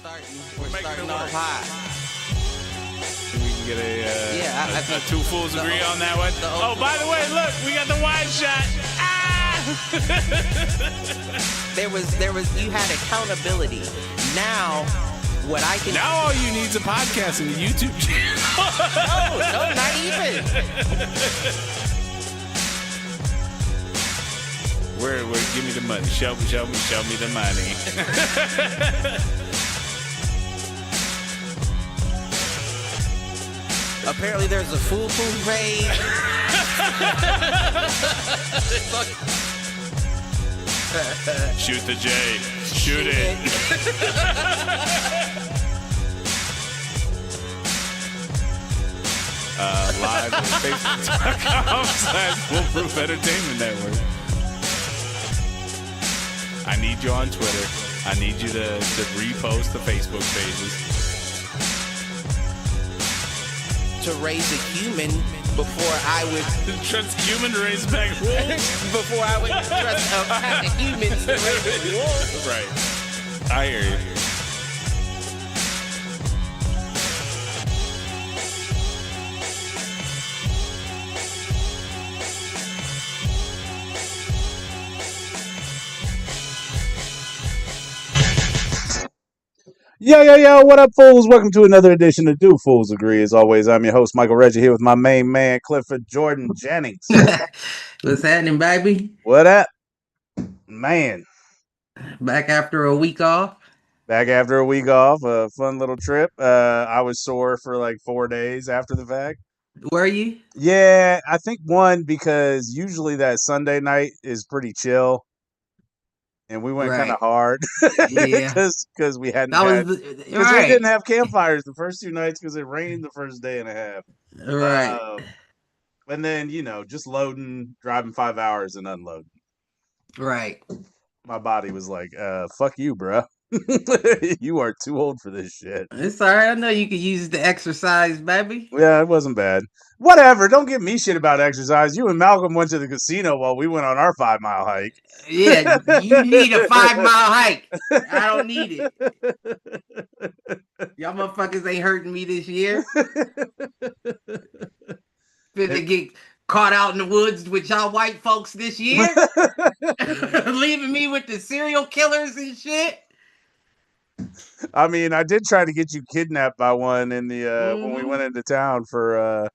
We're starting off high. We can get I think two fools agree on that one. Oh, by the way, look, we got the wide shot. There was you had accountability. Now what I can Now all you need is a podcast and a YouTube channel. No, not even. Where give me the money. Show me the money. Apparently there's a Foolproof page. Shoot the J. Shoot it. Live on Facebook.com/Foolproof Entertainment Network. I need you on Twitter. I need you to repost the Facebook pages. To raise a human before I would Trust human to raise back wolves. before I would trust a pack of humans to raise wolves. Right. I hear you. Yo, what up, fools? Welcome to another edition of Do Fools Agree. As always, I'm your host, Michael Reggie, here with my main man, Clifford Jordan Jennings. What's happening, baby? What up? Man. Back after a week off? Back after a week off, a fun little trip. I was sore for like 4 days after the fact. Were you? Yeah, I think one, because usually that Sunday night is pretty chill. And we went kind of hard Yeah. because we hadn't we didn't have campfires the first 2 nights because it rained the first day and a half. Right. And then, just loading, driving 5 hours and unloading. Right. My body was like, fuck you, bruh. You are too old for this shit. It's all right. I know you could use the exercise, baby. Yeah, it wasn't bad. Whatever. Don't give me shit about exercise. You and Malcolm went to the casino while we went on our 5-mile hike. Yeah, you need a 5-mile hike. I don't need it. Y'all motherfuckers ain't hurting me this year. Finna get caught out in the woods with y'all white folks this year. Leaving me with the serial killers and shit. I mean, I did try to get you kidnapped by one in the when we went into town for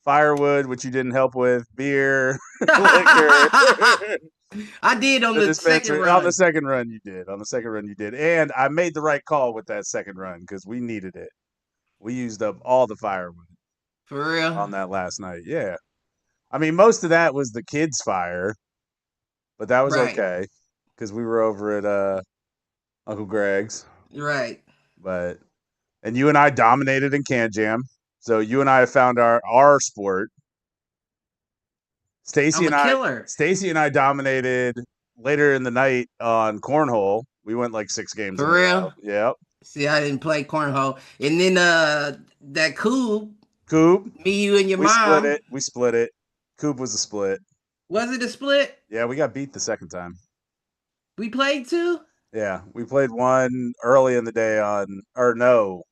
firewood, which you didn't help with, beer, liquor. I did on the second run. On the second run, you did. And I made the right call with that second run because we needed it. We used up all the firewood. For real? On that last night, yeah. I mean, most of that was the kids' fire, but that was okay because we were over at Uncle Greg's. Right. And you and I dominated in Can Jam. So you and I found our sport. Stacy and I dominated later in the night on cornhole. We went like 6 games. For real? Yep. See, I didn't play cornhole. And then that Coop, me, you, and your mom. We split it. Coop was a split. Was it a split? Yeah, we got beat the second time. We played 2? Yeah, we played 1 early in the day no.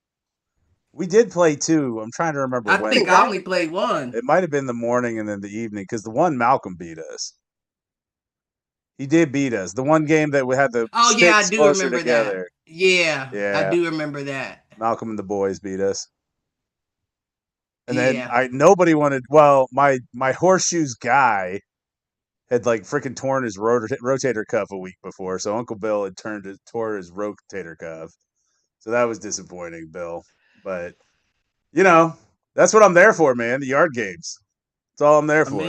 We did play 2. I'm trying to remember when. I think I only played 1. It might have been the morning and then the evening because the one Malcolm beat us. He did beat us. The one game that we had the I do remember together. that. Yeah, I do remember that. Malcolm and the boys beat us. And then nobody wanted. Well, my horseshoes guy had like freaking torn his rotator cuff a week before, so Uncle Bill had tore his rotator cuff. So that was disappointing, Bill. But that's what I'm there for, man. The yard games. That's all I'm there for.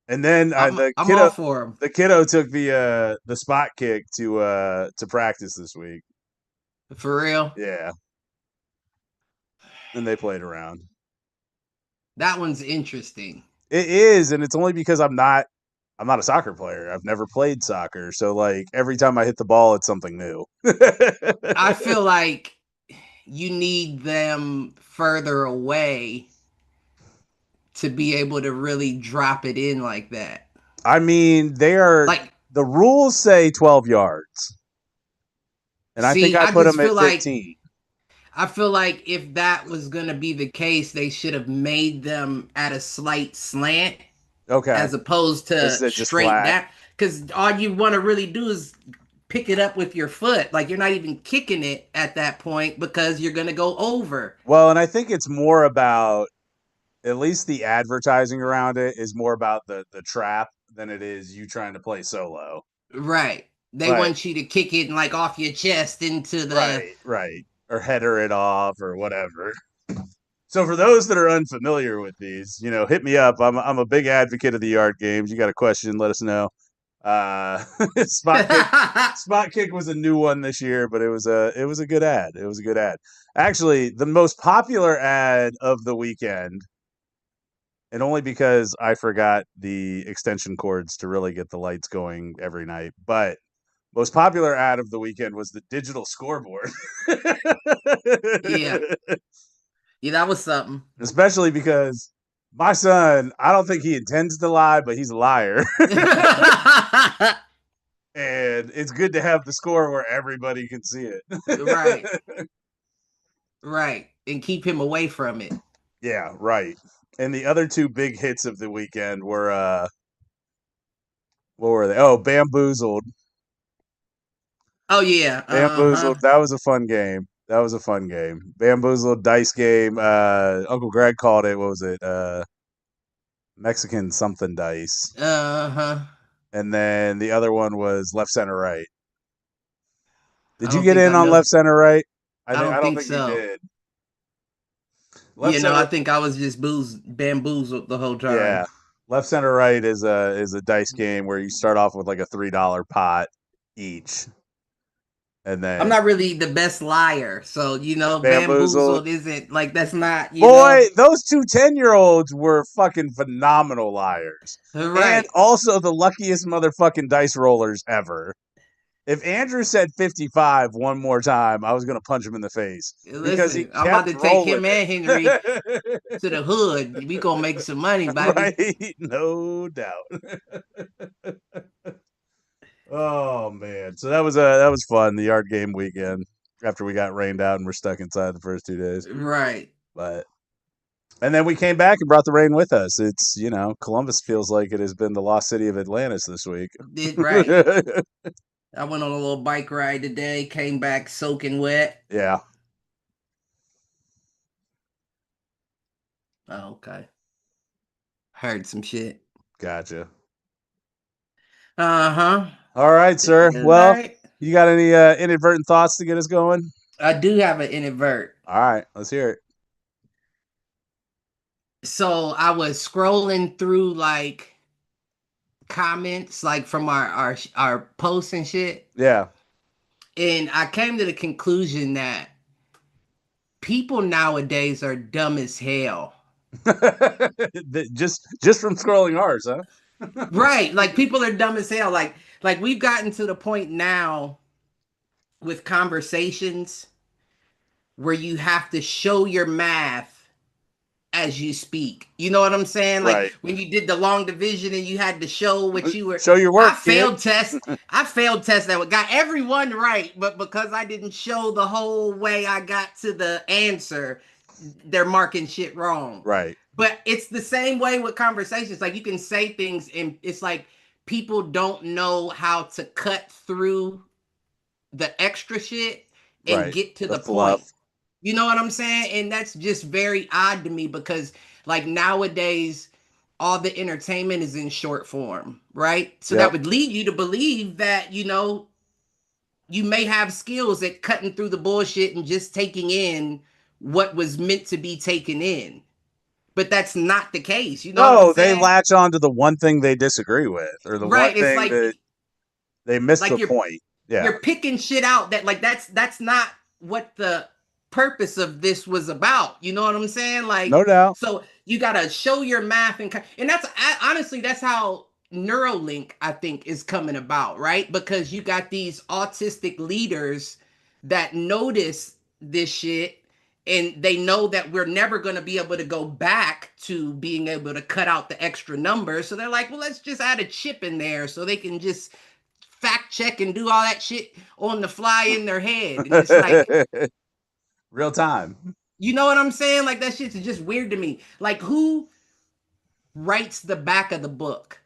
And then I'm all for him. The kiddo took the spot kick to practice this week. For real? Yeah. And they played around. That one's interesting. It is, and it's only because I'm not a soccer player. I've never played soccer, so like every time I hit the ball, it's something new. I feel like you need them further away to be able to really drop it in like that. I mean, they are like the rules say 12 yards. And I think I put just him at feel 15. I feel like if that was gonna be the case, they should have made them at a slight slant Okay. as opposed to Instead just straight flat. down. Because all you want to really do is pick it up with your foot. Like you're not even kicking it at that point because you're gonna go over. Well, and I think it's more about, at least the advertising around it is more about the trap than it is you trying to play solo. Right. They But want you to kick it like off your chest into the. right. Or header it off or whatever. So for those that are unfamiliar with these, hit me up. I'm a big advocate of the yard games. You got a question, let us know. Spot kick. Spot kick was a new one this year, but it was a good ad. It was a good ad. Actually, the most popular ad of the weekend, and only because I forgot the extension cords to really get the lights going every night, but most popular ad of the weekend was the digital scoreboard. Yeah. Yeah, that was something. Especially because my son, I don't think he intends to lie, but he's a liar. And it's good to have the score where everybody can see it. Right. Right. And keep him away from it. Yeah, right. And the other two big hits of the weekend were what were they? Oh, Bamboozled. Oh yeah. Bamboozled. That was a fun game. That was a fun game. Bamboozled dice game. Uncle Greg called it. What was it? Mexican something dice. And then the other one was left, center, right. Did you get in on left, center, right? I don't think you so. did. Left, center, I think I was just bamboozled the whole time. Yeah. Left, center, right is a dice game where you start off with like a $3 pot each. And then I'm not really the best liar, so bamboozled isn't like that's not. Those two 10-year-olds were fucking phenomenal liars, right? And also the luckiest motherfucking dice rollers ever. If Andrew said 55 one more time, I was gonna punch him in the face. Listen, I'm about to take him and Henry to the hood. We gonna make some money, baby. Right? No doubt. Oh man, so that was fun. The yard game weekend after we got rained out and we're stuck inside the first 2 days. Right. And then we came back and brought the rain with us. It's Columbus feels like it has been the lost city of Atlantis this week. Right. I went on a little bike ride today. Came back soaking wet. Yeah. Oh, okay. Heard some shit. Gotcha. All right, sir. Well, you got any inadvertent thoughts to get us going? I do have an inadvert. All right, let's hear it. So I was scrolling through like comments like from our posts and shit. Yeah. And I came to the conclusion that people nowadays are dumb as hell. just from scrolling ours, huh? Right. Like people are dumb as hell. Like we've gotten to the point now with conversations where you have to show your math as you speak. You know what I'm saying? Like when you did the long division and you had to show what you were. Show your work. I failed test that one. Got everyone right, but because I didn't show the whole way I got to the answer, they're marking shit wrong. Right. But it's the same way with conversations. Like you can say things and it's like people don't know how to cut through the extra shit and get to the point. You know what I'm saying? And that's just very odd to me because like nowadays, all the entertainment is in short form, right? So that would lead you to believe that, you may have skills at cutting through the bullshit and just taking in what was meant to be taken in. But that's not the case. No, they latch on to the one thing they disagree with or the one thing that they miss the point. Yeah. You're picking shit out that like that's not what the purpose of this was about. You know what I'm saying? Like, no doubt. So you gotta show your math and that's honestly that's how Neuralink I think is coming about, right? Because you got these autistic leaders that notice this shit and they know that we're never going to be able to go back to being able to cut out the extra numbers. So they're like, well, let's just add a chip in there so they can just fact check and do all that shit on the fly in their head. And it's like real time. You know what I'm saying? Like, that shit's just weird to me. Like, who writes the back of the book?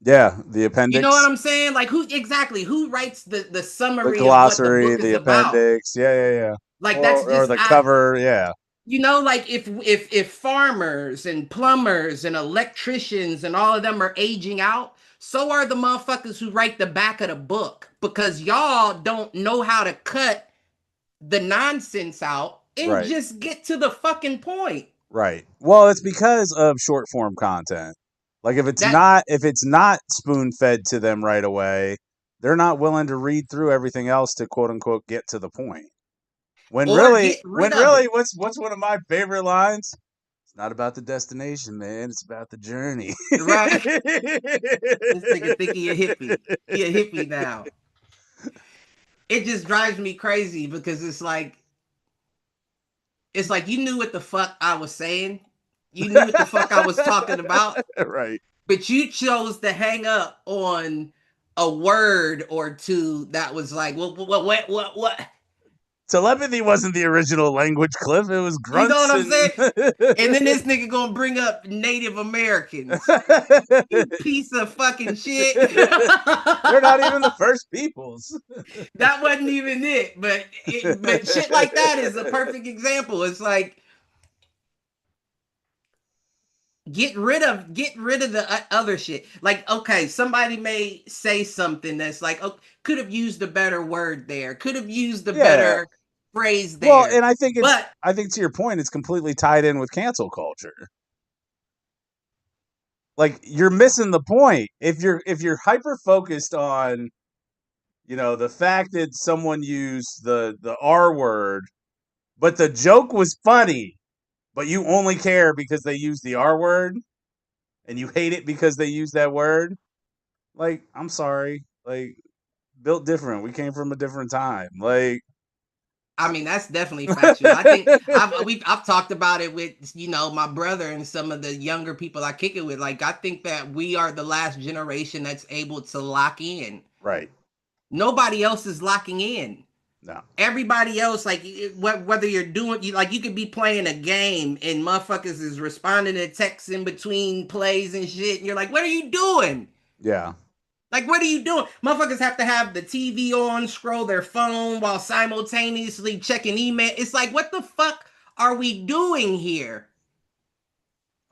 Yeah, the appendix. You know what I'm saying? Like, who writes the summary, the glossary, of what the book is about? appendix. Yeah. Like, that's just or the cover. Yeah. You know, like if farmers and plumbers and electricians and all of them are aging out, so are the motherfuckers who write the back of the book, because y'all don't know how to cut the nonsense out and just get to the fucking point. Right. Well, it's because of short form content. Like, if it's not spoon fed to them right away, they're not willing to read through everything else to quote unquote get to the point. When really, what's one of my favorite lines? It's not about the destination, man. It's about the journey. Right. This nigga think he a hippie. He a hippie now. It just drives me crazy because it's like you knew what the fuck I was saying. You knew what the fuck I was talking about. Right. But you chose to hang up on a word or two that was like, what? Telepathy wasn't the original language, Cliff. It was grunts. You know what I'm saying? And then this nigga gonna bring up Native Americans. You piece of fucking shit. They're not even the first peoples. That wasn't even it. But shit like that is a perfect example. It's like, get rid of the other shit. Like, okay, somebody may say something that's like, oh, could have used a better word there. Could have used a better phrase there. Well, and I think to your point, it's completely tied in with cancel culture. Like, you're missing the point. If you're hyper focused on, the fact that someone used the R word, but the joke was funny, but you only care because they use the R word, and you hate it because they use that word. Like, I'm sorry. Like, built different. We came from a different time. Like, I mean, that's definitely factual. I think I've talked about it with, my brother and some of the younger people I kick it with. Like, I think that we are the last generation that's able to lock in. Right. Nobody else is locking in. No. Everybody else, like, whether you're doing, you could be playing a game and motherfuckers is responding to texts in between plays and shit, and you're like, what are you doing? Yeah. Like, what are you doing? Motherfuckers have to have the TV on, scroll their phone while simultaneously checking email. It's like, what the fuck are we doing here?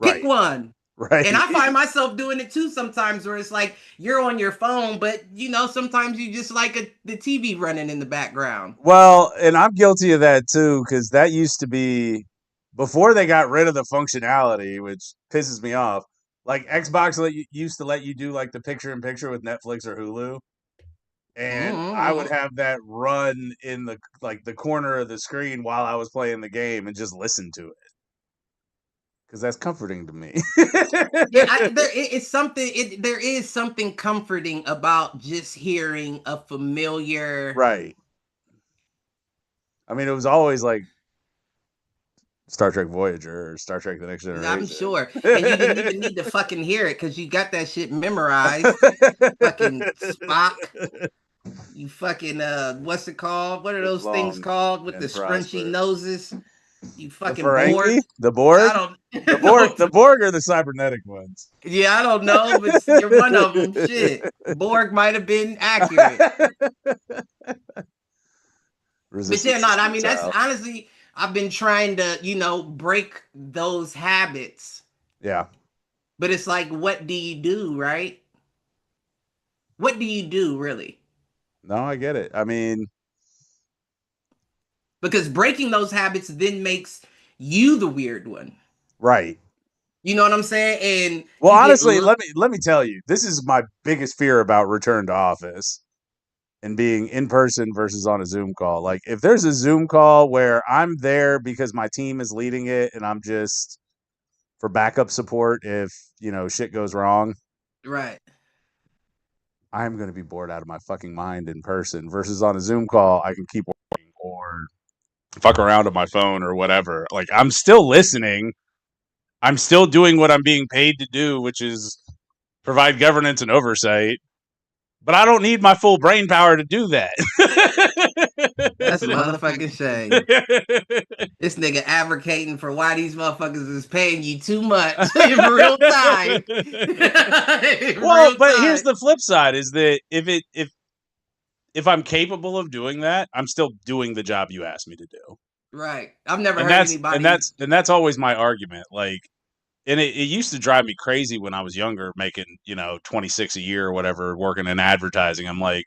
Pick one. Right. And I find myself doing it too sometimes, where it's like, you're on your phone, but sometimes you just like the TV running in the background. Well, and I'm guilty of that too, because that used to be before they got rid of the functionality, which pisses me off. Like, Xbox used to let you do like the picture-in-picture with Netflix or Hulu, and I would have that run in the corner of the screen while I was playing the game and just listen to it. Because that's comforting to me. There is something comforting about just hearing a familiar. Right. I mean, it was always like Star Trek Voyager or Star Trek The Next Generation. I'm sure. And you didn't even need to fucking hear it because you got that shit memorized. Fucking Spock. You fucking, what's it called? What are those things called with the scrunchy noses? You fucking Borg. The Borg? I don't the Borg are the cybernetic ones. Yeah, I don't know, but you're one of them. Shit. Borg might have been accurate. But yeah, I mean, that's honestly, I've been trying to, break those habits. Yeah. But it's like, what do you do, right? What do you do, really? No, I get it. I mean, because breaking those habits then makes you the weird one. Right. You know what I'm saying? And well, honestly, let me tell you, this is my biggest fear about return to office and being in person versus on a Zoom call. Like, if there's a Zoom call where I'm there because my team is leading it and I'm just for backup support if, shit goes wrong. Right. I'm going to be bored out of my fucking mind in person versus on a Zoom call. I can keep working or fuck around on my phone or whatever. Like, I'm still listening. I'm still doing what I'm being paid to do, which is provide governance and oversight. But I don't need my full brain power to do that. That's a motherfucking shame. This nigga advocating for why these motherfuckers is paying you too much in real time. But here's the flip side: is that if I'm capable of doing that, I'm still doing the job you asked me to do. Right. I've never heard anybody. And that's always my argument. Like, and it used to drive me crazy when I was younger, making 26 a year or whatever, working in advertising. I'm like,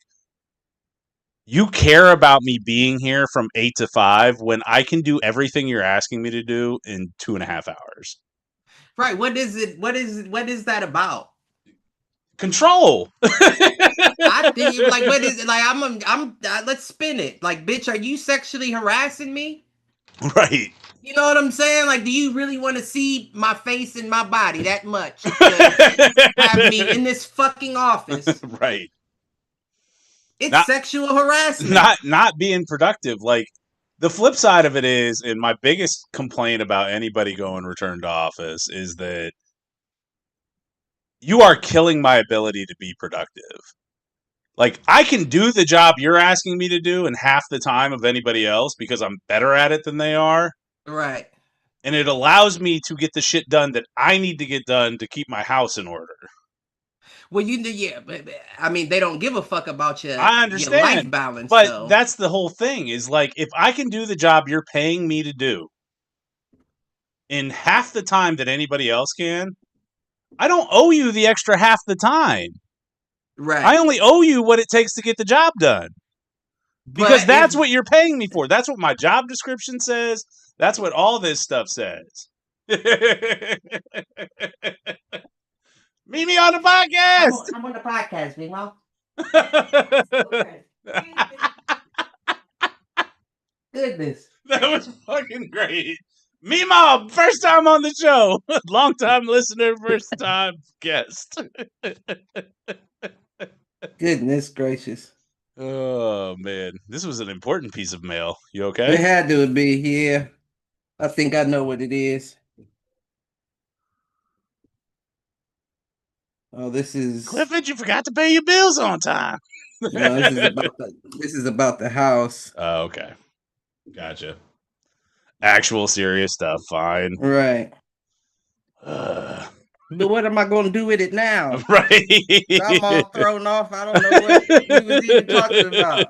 you care about me being here from 8 to 5 when I can do everything you're asking me to do in 2.5 hours. Right. What is it? What is that about? Control. I think like, what is it? Like, let's spin it. Like, bitch, are you sexually harassing me? Right. You know what I'm saying? Like, do you really want to see my face and my body that much to have me in this fucking office? Right. It's sexual harassment. Not being productive. Like, the flip side of it is, and my biggest complaint about anybody going return to office is that you are killing my ability to be productive. Like, I can do the job you're asking me to do in half the time of anybody else because I'm better at it than they are. Right. And it allows me to get the shit done that I need to get done to keep my house in order. Well, but I mean, they don't give a fuck about your your life balance. But though. That's the whole thing, is like, if I can do the job you're paying me to do in half the time that anybody else can, I don't owe you the extra half the time. Right. I only owe you what it takes to get the job done. Because that's what you're paying me for. That's what my job description says. That's what all this stuff says. Meet me on the podcast. I'm on the podcast, Mimo. Goodness. That was fucking great. Mimo, first time on the show. Long time listener, first time guest. Goodness gracious. Oh, man. This was an important piece of mail. You okay? It had to be, yeah. I think I know what it is. Oh, this is... Clifford, you forgot to pay your bills on time. No, this is about the house. Oh, okay. Gotcha. Actual serious stuff. Fine. Right. But what am I going to do with it now? Right. I'm all thrown off. I don't know what we was even talking about.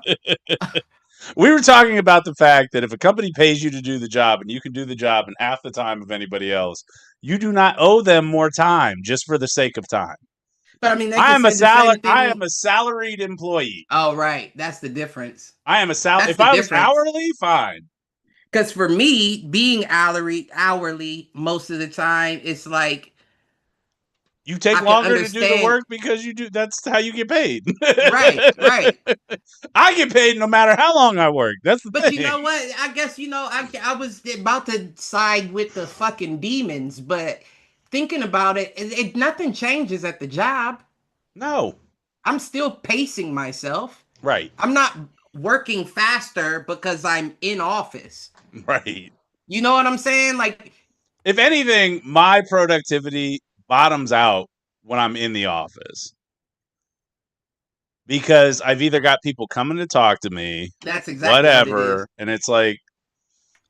We were talking about the fact that if a company pays you to do the job and you can do the job in half the time of anybody else, you do not owe them more time just for the sake of time. But I mean, I am a salaried employee. Oh, right. That's the difference. I am a salary. If I was hourly, fine. Because for me, being hourly most of the time, it's like, you take longer to do the work because you do. That's how you get paid. Right. I get paid no matter how long I work. That's the thing. But you know what? I guess, I was about to side with the fucking demons, but thinking about it, nothing changes at the job. No. I'm still pacing myself. Right. I'm not working faster because I'm in office. Right. You know what I'm saying? Like, if anything, my productivity bottoms out when I'm in the office. Because I've either got people coming to talk to me, that's exactly whatever, what it is. And it's like,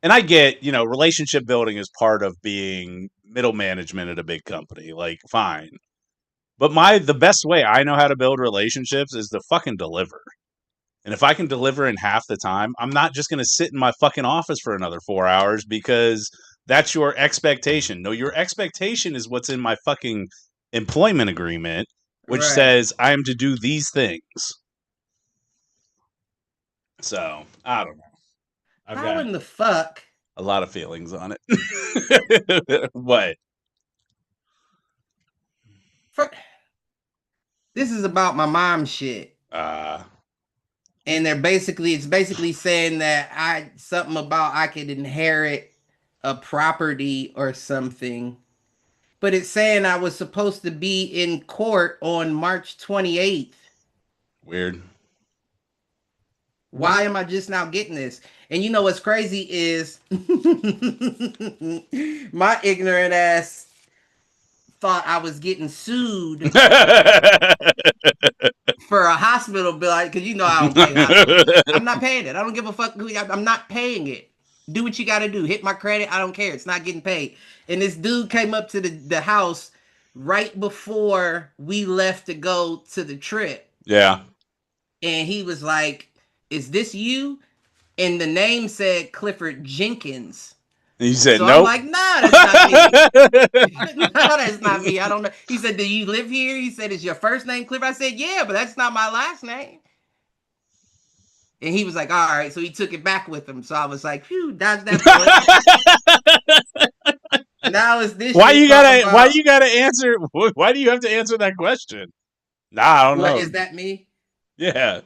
and I get, relationship building is part of being middle management at a big company. Like, fine. But the best way I know how to build relationships is to fucking deliver. And if I can deliver in half the time, I'm not just going to sit in my fucking office for another 4 hours because that's your expectation. No, your expectation is what's in my fucking employment agreement, which says I am to do these things. So, I don't know. How in the fuck? A lot of feelings on it. What? This is about my mom's shit. And it's basically saying that I could inherit a property or something. But it's saying I was supposed to be in court on March 28th. Weird. Why am I just now getting this? And you know what's crazy is my ignorant ass thought I was getting sued for a hospital bill, because you know I don't pay hospital bills. I'm not paying it. I don't give a fuck. I'm not paying it. Do what you got to do. Hit my credit. I don't care. It's not getting paid. And this dude came up to the house right before we left to go to the trip. Yeah. And he was like, "Is this you?" And the name said Clifford Jenkins. And you said, so nope. I'm like, nah, that's not me. No, that's not me. I don't know. He said, do you live here? He said, is your first name Clifford? I said, yeah, but that's not my last name. And he was like, all right. So he took it back with him. So I was like, phew, dodge that bullet. Now it's this. Why you gotta answer? Why do you have to answer that question? Nah, I don't know. Is that me? Yeah.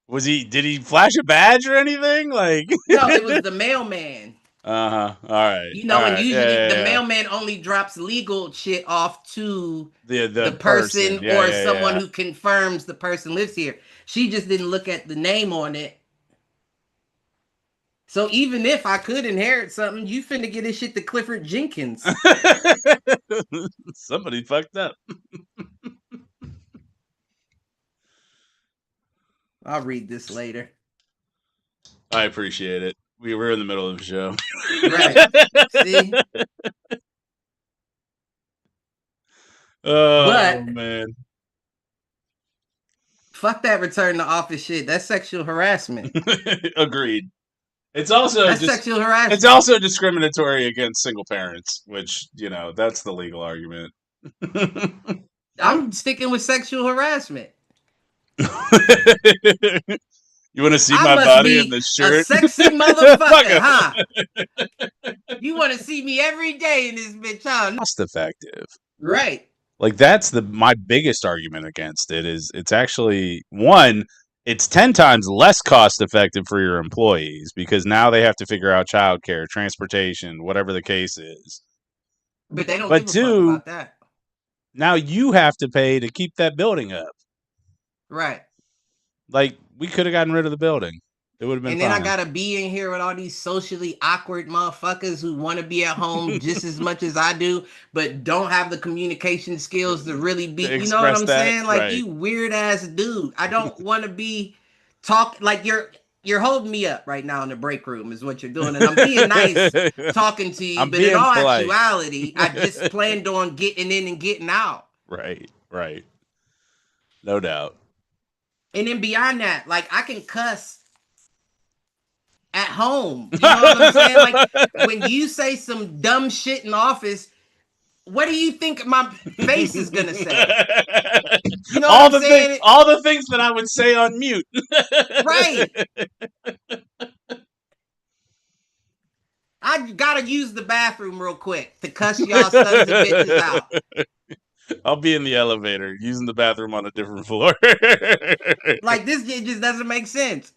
Did he flash a badge or anything? Like no, it was the mailman. All right. You know, and usually the mailman only drops legal shit off to the person or someone who confirms the person lives here. She just didn't look at the name on it. So even if I could inherit something, you finna get this shit to Clifford Jenkins. Somebody fucked up. I'll read this later. I appreciate it. We were in the middle of the show. Right. See? Oh, man. Fuck that return to office shit. That's sexual harassment. Agreed. It's also sexual harassment. It's also discriminatory against single parents, which, that's the legal argument. I'm sticking with sexual harassment. You want to see my body in the shirt? A sexy motherfucker, huh? You want to see me every day in this bitch, huh? Cost effective. Right. Like that's my biggest argument against it is it's actually one, it's 10 times less cost effective for your employees because now they have to figure out childcare, transportation, whatever the case is. But they don't give a fuck about that. Now you have to pay to keep that building up. Right. Like we could have gotten rid of the building. It would have been. And then I gotta be in here with all these socially awkward motherfuckers who want to be at home just as much as I do, but don't have the communication skills to really be. You know what I'm saying? Like you weird ass dude. I don't want to be like you're holding me up right now in the break room is what you're doing, and I'm being nice talking to you, but in all actuality, I just planned on getting in and getting out. Right. No doubt. And then beyond that, like I can cuss at home. You know what I'm saying? Like when you say some dumb shit in office, what do you think my face is gonna say? You know what I'm saying? All the things that I would say on mute. Right. I gotta use the bathroom real quick to cuss y'all sons of bitches out. I'll be in the elevator using the bathroom on a different floor. Like this shit just doesn't make sense.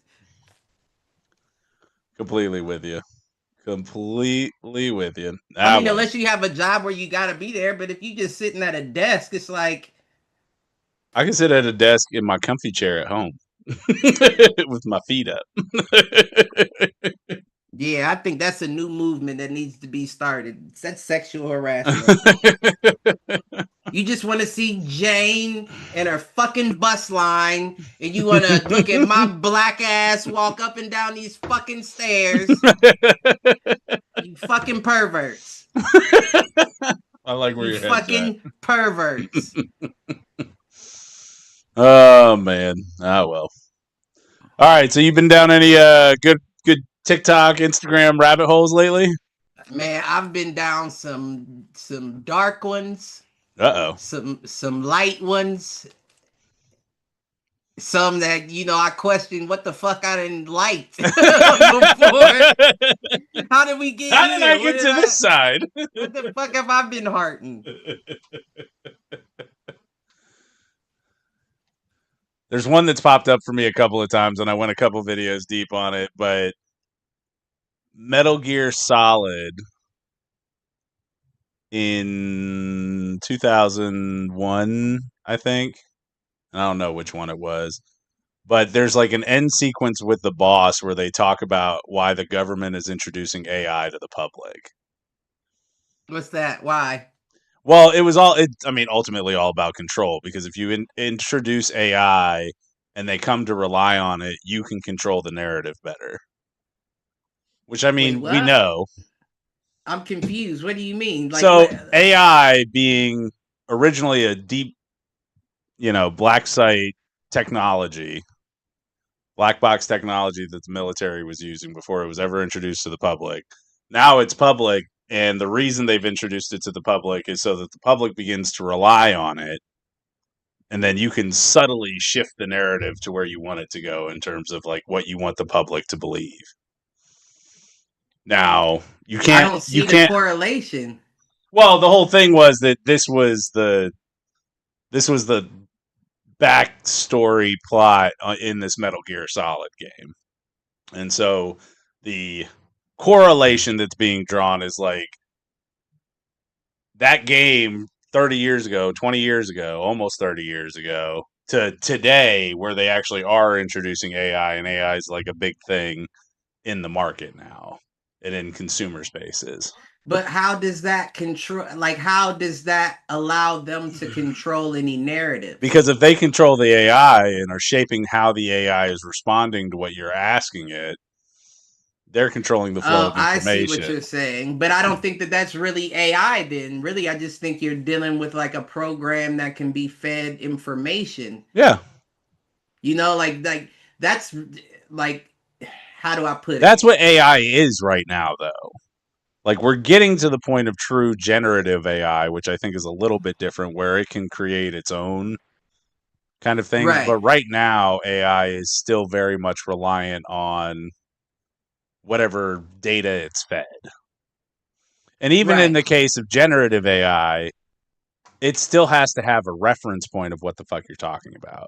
Completely with you. I mean, unless you have a job where you gotta be there, but if you just sitting at a desk, it's like I can sit at a desk in my comfy chair at home with my feet up. Yeah, I think that's a new movement that needs to be started. That's sexual harassment. You just want to see Jane and her fucking bus line, and you want to look at my black ass walk up and down these fucking stairs. You fucking perverts. I like where you're fucking perverts. Oh, man. Well. All right, so you've been down any good TikTok, Instagram rabbit holes lately? Man, I've been down some dark ones. Uh-oh. Some light ones. Some that, I question what the fuck I didn't like before. How did we get here? How did I get to this side? What the fuck have I been hearting? There's one that's popped up for me a couple of times, and I went a couple videos deep on it, but Metal Gear Solid in 2001, I think. I don't know which one it was. But there's like an end sequence with the boss where they talk about why the government is introducing AI to the public. What's that? Why? Well, it was ultimately all about control, because if you introduce AI and they come to rely on it, you can control the narrative better. Which, I mean, we know. I'm confused. What do you mean? Like, so AI being originally a deep, black site technology, black box technology that the military was using before it was ever introduced to the public. Now it's public, and the reason they've introduced it to the public is so that the public begins to rely on it, and then you can subtly shift the narrative to where you want it to go in terms of like what you want the public to believe. Now, I don't see the correlation. Well, the whole thing was that this was the backstory plot in this Metal Gear Solid game. And so the correlation that's being drawn is like that game 30 years ago, 20 years ago, almost 30 years ago to today, where they actually are introducing AI, and AI is like a big thing in the market now and in consumer spaces. But how does that control? Like, how does that allow them to control any narrative? Because if they control the AI and are shaping how the AI is responding to what you're asking it, they're controlling the flow of information. I see what you're saying, but I don't think that that's really AI then. Really, I just think you're dealing with like a program that can be fed information. Yeah. Like that's like, how do I put it? That's what AI is right now, though. Like, we're getting to the point of true generative AI, which I think is a little bit different, where it can create its own kind of things. Right. But right now, AI is still very much reliant on whatever data it's fed. And even in the case of generative AI, it still has to have a reference point of what the fuck you're talking about.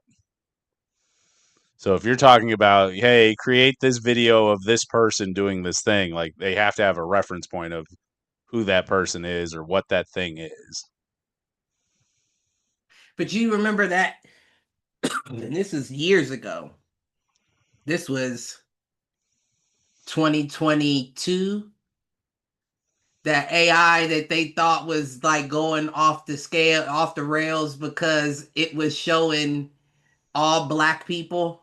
So if you're talking about, hey, create this video of this person doing this thing, like they have to have a reference point of who that person is or what that thing is. But you remember that, and this is years ago. This was 2022. That AI that they thought was like going off the rails because it was showing all black people.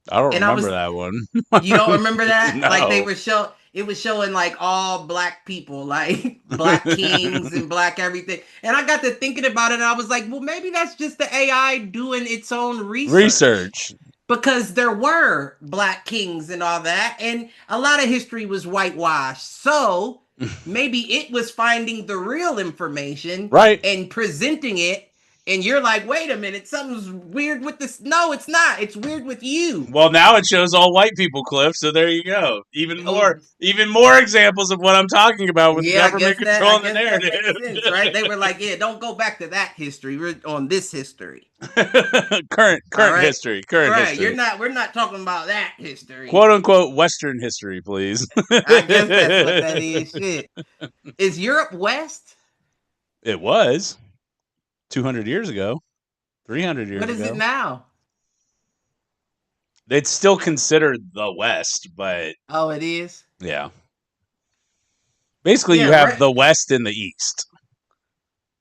I don't remember that one. You don't remember that? No. Like it was showing like all black people, like black kings and black everything. And I got to thinking about it, and I was like, well, maybe that's just the AI doing its own research. Because there were black kings and all that, and a lot of history was whitewashed. So maybe it was finding the real information, right, and presenting it. And you're like, wait a minute, something's weird with this. No, it's not. It's weird with you. Well, now it shows all white people, Cliff. So there you go. Even more examples of what I'm talking about with the government controlling the narrative. That makes sense, right? They were like, yeah, don't go back to that history. We're on this history. current history. Current history. We're not talking about that history. Quote unquote Western history, please. I guess that's what that is. Shit. Is Europe West? It was. 200 years ago, 300 years ago. What is it now? It's still considered the West, but... Oh, it is? Yeah. Basically, you have the West and the East.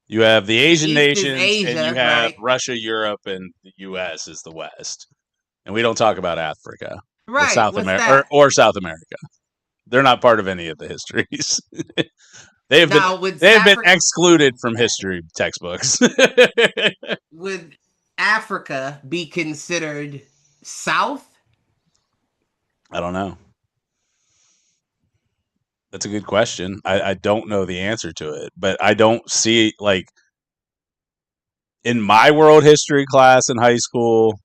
You have the Asian nations, Asia, and you have Russia, Europe, and the U.S. is the West. And we don't talk about Africa. Right. South America or South America. They're not part of any of the histories. They have been excluded from history textbooks. Would Africa be considered South? I don't know. That's a good question. I don't know the answer to it, but I don't see, like, in my world history class in high school,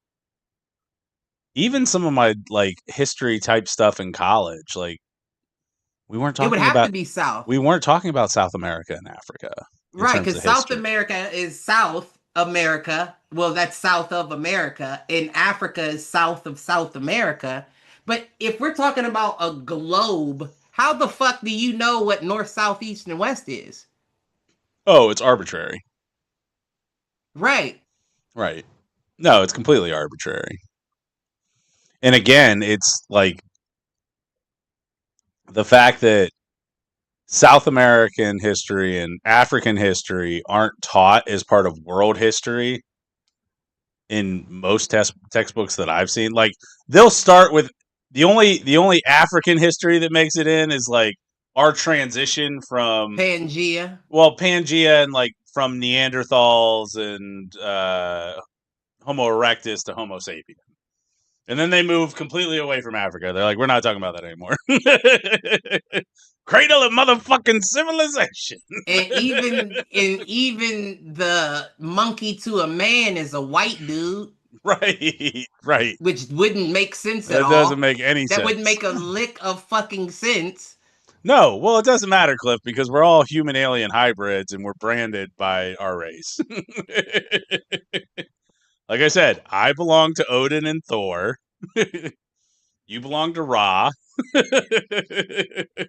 even some of my, like, history type stuff in college, like, we weren't talking about... It would have to be South. We weren't talking about South America and Africa. Right, because South America is South America. Well, that's south of America. And Africa is south of South America. But if we're talking about a globe, how the fuck do you know what north, south, east, and west is? Oh, it's arbitrary. Right. Right. No, it's completely arbitrary. And again, it's like... the fact that South American history and African history aren't taught as part of world history in most textbooks that I've seen. Like they'll start with the only African history that makes it in is like our transition from Pangea. Well, Pangea and like from Neanderthals and Homo erectus to Homo sapien. And then they move completely away from Africa. They're like, we're not talking about that anymore. Cradle of motherfucking civilization. And even the monkey to a man is a white dude. Right. Which wouldn't make sense at all. That doesn't make any sense. That wouldn't make a lick of fucking sense. No, well, it doesn't matter, Cliff, because we're all human alien hybrids and we're branded by our race. Like I said, I belong to Odin and Thor. You belong to Ra.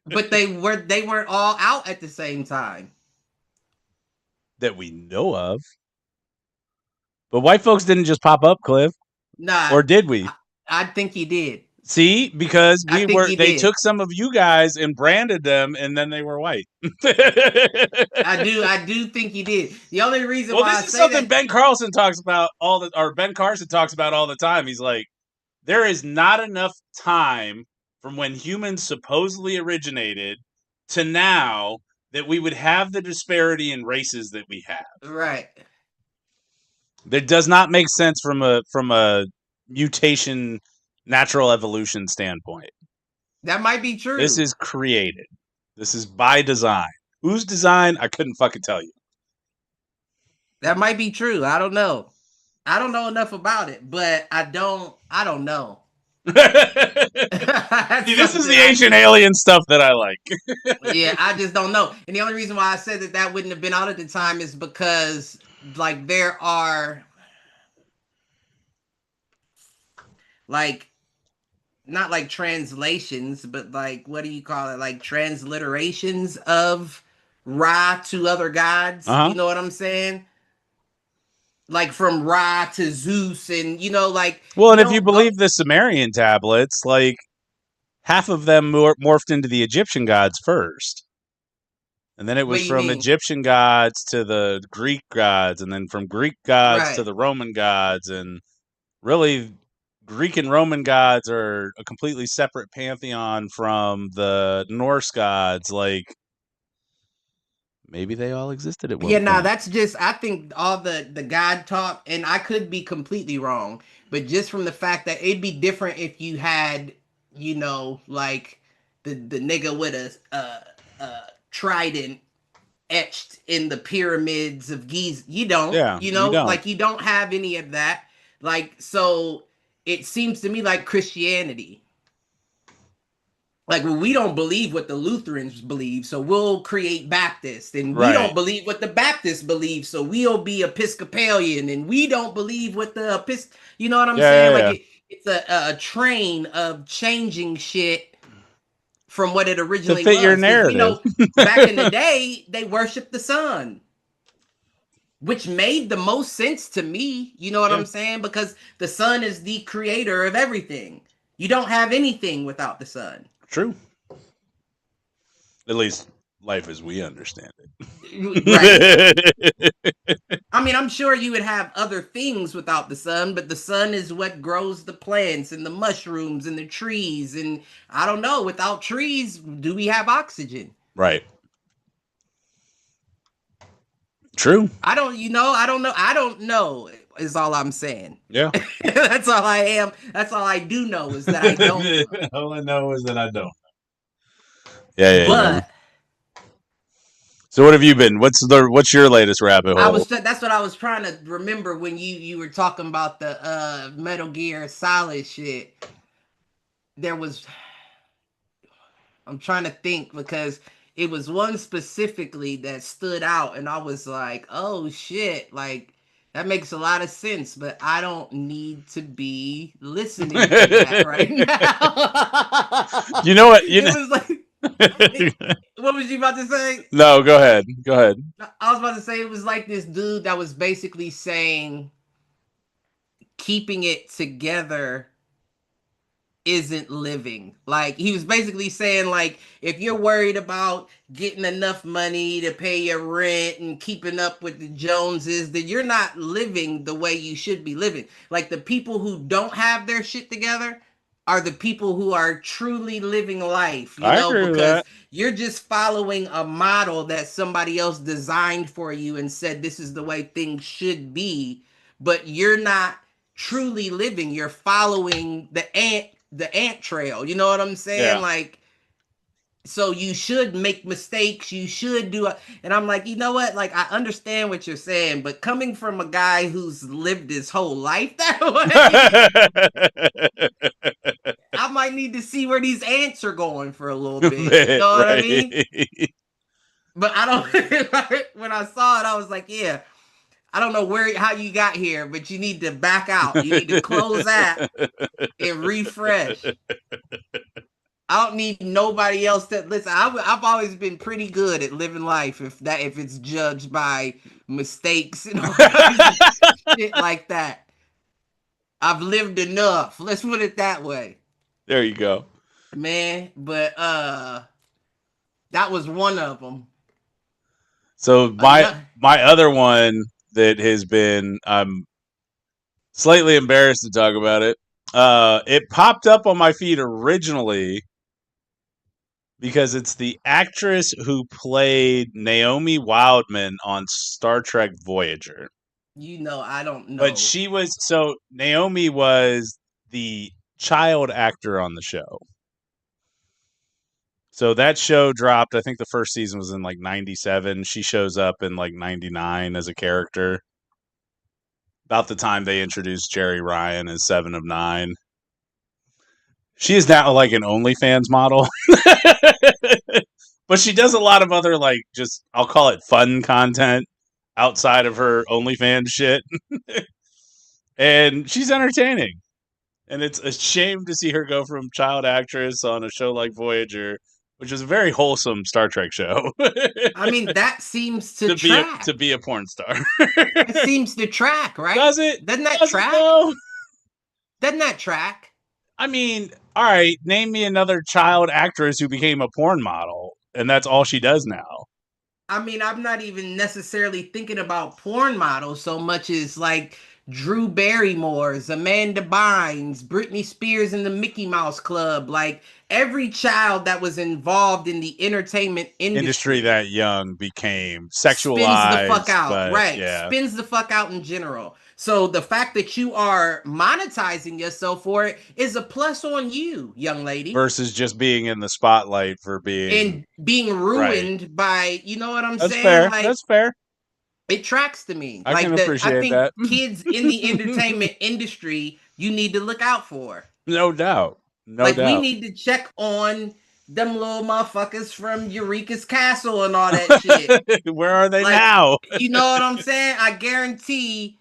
But they weren't all out at the same time. That we know of. But white folks didn't just pop up, Cliff. Nah. Or did we? I think you did. See, because they took some of you guys and branded them, and then they were white. I do think you did. The only reason why this is something Ben Carson talks about Ben Carson talks about all the time. He's like, there is not enough time from when humans supposedly originated to now that we would have the disparity in races that we have. Right. That does not make sense from a mutation, natural evolution standpoint. That might be true. This is created. This is by design. Whose design? I couldn't fucking tell you. That might be true. I don't know. I don't know enough about it, but I don't know. See, this is the ancient alien stuff that I like. Yeah, I just don't know. And the only reason why I said that wouldn't have been out at the time is because, like, there are, like, not like translations, but like, what do you call it? Like transliterations of Ra to other gods. You know what I'm saying? Like from Ra to Zeus, and like. Well, and if you believe the Sumerian tablets, like half of them morphed into the Egyptian gods first, and then it was from Egyptian gods to the Greek gods, and then from Greek gods to the Roman gods, and really, Greek and Roman gods are a completely separate pantheon from the Norse gods. Like, maybe they all existed at one point. Yeah, that's just, I think all the God talk, and I could be completely wrong, but just from the fact that it'd be different if you had, like the nigga with a trident etched in the pyramids of Giza. You don't, you don't. Like you don't have any of that. Like, so it seems to me like Christianity. Like, well, we don't believe what the Lutherans believe, so we'll create Baptist. And we don't believe what the Baptists believe, so we'll be Episcopalian. And we don't believe what the you know what I'm saying? Like, it's a train of changing shit from what it originally to fit your narrative. Back in the day, they worshiped the sun, which made the most sense to me. You know what I'm saying? Because the sun is the creator of everything. You don't have anything without the sun. True. At least life as we understand it. Right. I mean, I'm sure you would have other things without the sun, but the sun is what grows the plants and the mushrooms and the trees. And I don't know, without trees, do we have oxygen? Right. True. I don't know is all I'm saying. Yeah. That's all I am. That's all I do know is that I don't know. All I know is that I don't. Yeah. But so what have you been? What's your latest rabbit hole? That's what I was trying to remember when you were talking about the Metal Gear Solid shit. I'm trying to think because it was one specifically that stood out and I was like, oh shit, like that makes a lot of sense, but I don't need to be listening to that right now. You know what? What was you about to say? No, go ahead. I was about to say it was like this dude that was basically saying keeping it together isn't living. Like, he was basically saying, like, if you're worried about getting enough money to pay your rent and keeping up with the Joneses, then you're not living the way you should be living. Like, the people who don't have their shit together are the people who are truly living life, I agree with because that. you're just following a model that somebody else designed for you and said this is the way things should be, but you're not truly living. You're following the ant trail. You know what I'm saying? Yeah. Like, so you should make mistakes. You should do it. And I'm like, you know what? Like, I understand what you're saying, but coming from a guy who's lived his whole life that way, I might need to see where these ants are going for a little bit. You know what I mean? But I don't. When I saw it, I was like, yeah, I don't know how you got here, but you need to back out. You need to close that and refresh. I don't need nobody else to listen. I've always been pretty good at living life if it's judged by mistakes and all shit like that. I've lived enough. Let's put it that way. There you go, man. But that was one of them. So my other one that has been, I'm slightly embarrassed to talk about it. It popped up on my feed originally because it's the actress who played Naomi Wildman on Star Trek Voyager. I don't know. But Naomi was the child actor on the show. So that show dropped, I think the first season was in like 97. She shows up in like 99 as a character. About the time they introduced Jerry Ryan as 7 of 9. She is now like an OnlyFans model. But she does a lot of other, like, just, I'll call it fun content outside of her OnlyFans shit. And she's entertaining. And it's a shame to see her go from child actress on a show like Voyager, which is a very wholesome Star Trek show. I mean, that seems to track. To be a porn star. It seems to track, right? Does it? Doesn't that track? Doesn't that track? I mean, all right, name me another child actress who became a porn model, and that's all she does now. I mean, I'm not even necessarily thinking about porn models so much as like Drew Barrymore's, Amanda Bynes, Britney Spears in the Mickey Mouse Club. Like, every child that was involved in the entertainment industry that young became sexualized. Spins the fuck out, right? Yeah. Spins the fuck out in general. So the fact that you are monetizing yourself for it is a plus on you, young lady. Versus just being in the spotlight for being ruined by, you know what I'm saying? Fair. Like, that's fair. It tracks to me. I can appreciate that. Kids in the entertainment industry, you need to look out for. No doubt. We need to check on them little motherfuckers from Eureka's Castle and all that shit. Where are they now? You know what I'm saying? I guarantee.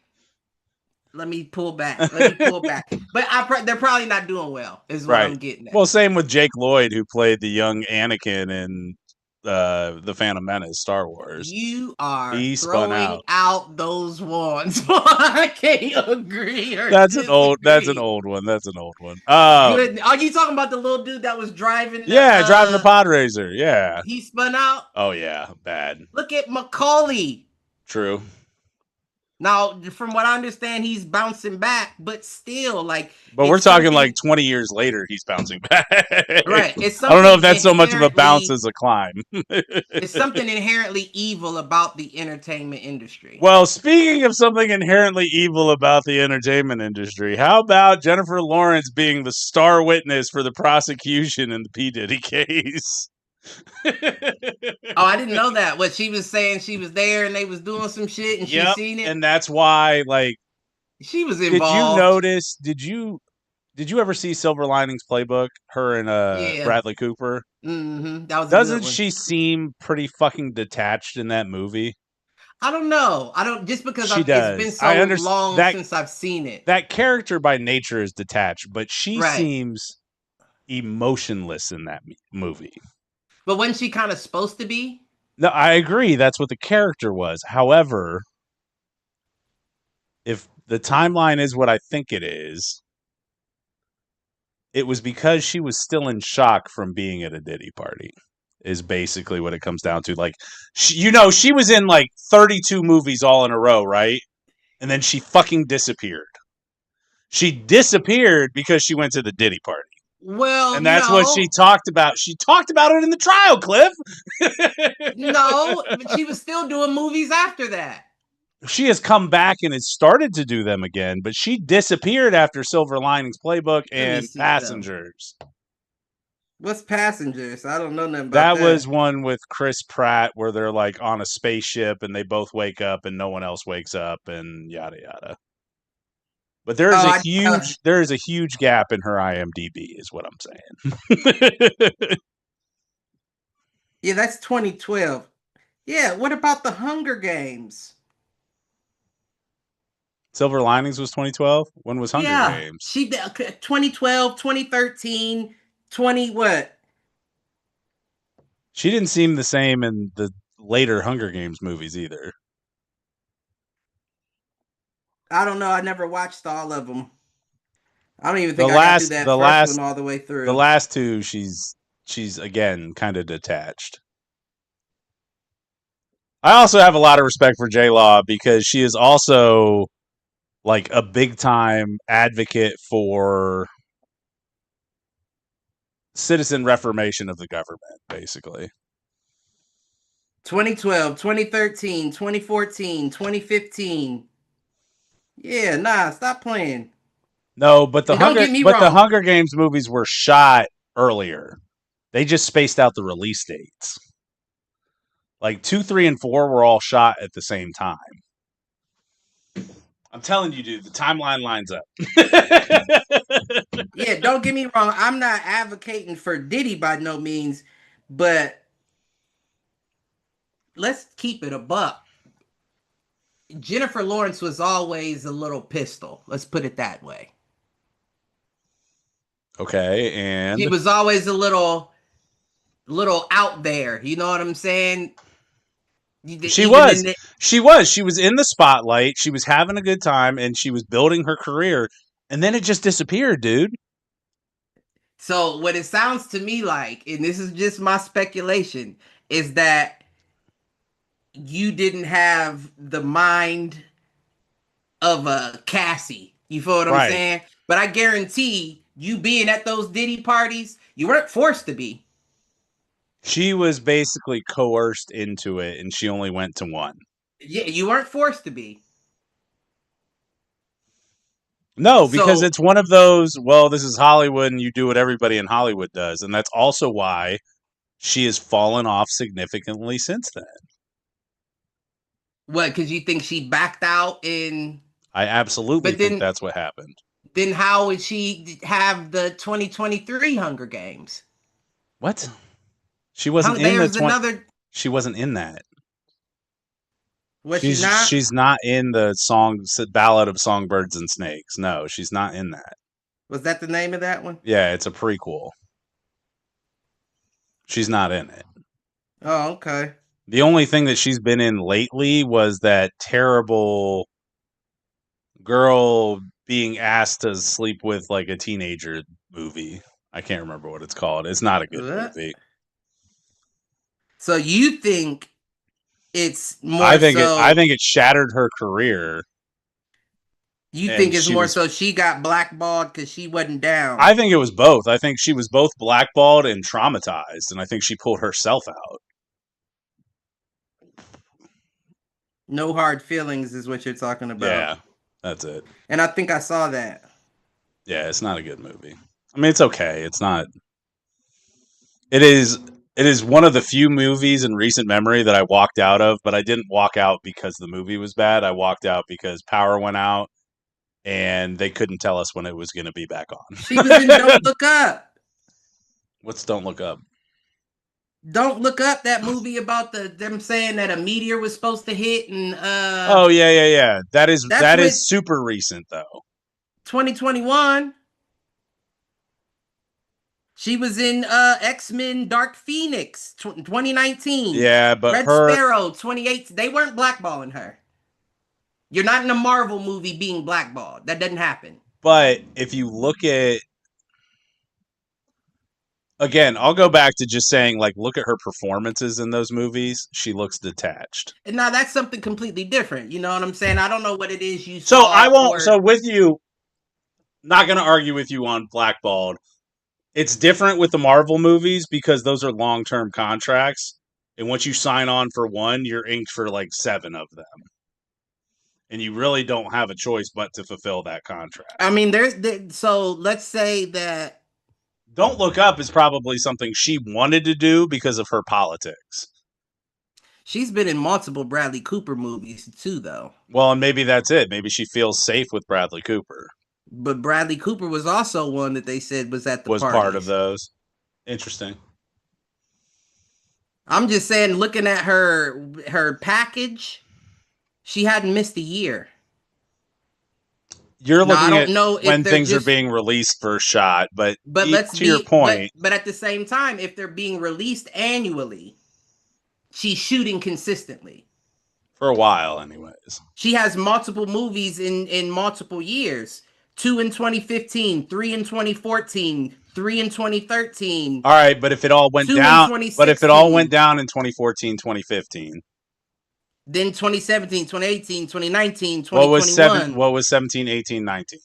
Let me pull back. But they're probably not doing well, is what I'm getting at. Well, same with Jake Lloyd, who played the young Anakin in the Phantom Menace, Star Wars. You are throwing out those ones. I can't agree. That's an old one. Are you talking about the little dude that was driving? Driving the pod racer. Yeah. He spun out? Oh, yeah. Bad. Look at Macaulay. True. Now, from what I understand, he's bouncing back, but still, like... But we're talking like 20 years later, he's bouncing back. Right. I don't know if that's so much of a bounce as a climb. It's something inherently evil about the entertainment industry. Well, speaking of something inherently evil about the entertainment industry, how about Jennifer Lawrence being the star witness for the prosecution in the P. Diddy case? I didn't know that. What she was saying, she was there and they was doing some shit and she seen it. And that's why, like, she was involved. Did you notice? Did you ever see Silver Linings Playbook? Her and Bradley Cooper. Mm-hmm. That was. Doesn't she seem pretty fucking detached in that movie? I don't know. Just because it's been so long since I've seen it. That character by nature is detached, but she seems emotionless in that movie. But wasn't she kind of supposed to be? No, I agree. That's what the character was. However, if the timeline is what I think it is, it was because she was still in shock from being at a Diddy party. Is basically what it comes down to. Like, she was in like 32 movies all in a row, right? And then she fucking disappeared. She disappeared because she went to the Diddy party. Well, and that's what she talked about. She talked about it in the trial, Cliff. No, but she was still doing movies after that. She has come back and has started to do them again, but she disappeared after Silver Linings Playbook and Passengers. What's Passengers? I don't know nothing about that. That was one with Chris Pratt where they're like on a spaceship and they both wake up and no one else wakes up and yada yada. But there's a huge gap in her IMDb, is what I'm saying. Yeah, that's 2012. Yeah, what about the Hunger Games? Silver Linings was 2012? When was Hunger Games? She 2012, 2013, 20 what? She didn't seem the same in the later Hunger Games movies either. I don't know. I never watched all of them. I don't even think I got through that first one all the way through. The last two, she's again kind of detached. I also have a lot of respect for J-Law because she is also like a big time advocate for citizen reformation of the government, basically. 2012, 2013, 2014, 2015. Yeah, nah, stop playing. No, but the Hunger Games movies were shot earlier. They just spaced out the release dates. Like 2, 3, and 4 were all shot at the same time. I'm telling you, dude, the timeline lines up. Yeah, don't get me wrong. I'm not advocating for Diddy by no means, but let's keep it a buck. Jennifer Lawrence was always a little pistol. Let's put it that way. Okay, and she was always a little out there. You know what I'm saying? She was in the spotlight. She was having a good time, and she was building her career. And then it just disappeared, dude. So what it sounds to me like, and this is just my speculation, is that you didn't have the mind of a Cassie. You feel what I'm saying? But I guarantee you being at those Diddy parties, you weren't forced to be. She was basically coerced into it, and she only went to one. Yeah, you weren't forced to be. No, because it's one of those, well, this is Hollywood, and you do what everybody in Hollywood does. And that's also why she has fallen off significantly since then. What, because you think she backed out in... I absolutely think that's what happened. Then how would she have the 2023 Hunger Games? What? She wasn't She wasn't in that. Was she not? She's not in the Ballad of Songbirds and Snakes. No, she's not in that. Was that the name of that one? Yeah, it's a prequel. She's not in it. Oh, okay. The only thing that she's been in lately was that terrible girl being asked to sleep with like a teenager movie. I can't remember what it's called. It's not a good movie. So you think it's more I think it shattered her career. You think it's more so she got blackballed because she wasn't down? I think it was both. I think she was both blackballed and traumatized, and I think she pulled herself out. No hard feelings is what you're talking about. Yeah, that's it. And I think I saw that. Yeah, it's not a good movie. I mean, it's okay. It's not. It is one of the few movies in recent memory that I walked out of, but I didn't walk out because the movie was bad. I walked out because power went out and they couldn't tell us when it was going to be back on. She was in Don't Look Up. What's Don't Look Up? Don't Look Up, that movie about them saying that a meteor was supposed to hit and Oh yeah. That is super recent though. 2021. She was in X-Men Dark Phoenix 2019. Yeah, but Red Sparrow 2018. They weren't blackballing her. You're not in a Marvel movie being blackballed. That doesn't happen. But if you look at Again, I'll go back to just saying, like, look at her performances in those movies. She looks detached. And now that's something completely different. You know what I'm saying? I don't know what it is you So saw. I won't. So with you, not going to argue with you on Blackballed. It's different with the Marvel movies because those are long-term contracts. And once you sign on for one, you're inked for like 7 of them. And you really don't have a choice but to fulfill that contract. I mean, so let's say that Don't Look Up is probably something she wanted to do because of her politics. she's been in multiple Bradley Cooper movies too, though. Well, and maybe that's it. Maybe she feels safe with Bradley Cooper. But Bradley Cooper was also one that they said was at the was parties. Part of those. Interesting. I'm just saying, looking at her package, she hadn't missed a year. You're looking at when things are being released for a shot, but to your point. But at the same time, if they're being released annually, she's shooting consistently. For a while, anyways. She has multiple movies in multiple years. 2 in 2015, 3 in 2014, 3 in 2013. All right, but if it all went down, in 2014, 2015. Then 2017, 2018, 2019, 2021. What was 17, 18, 19?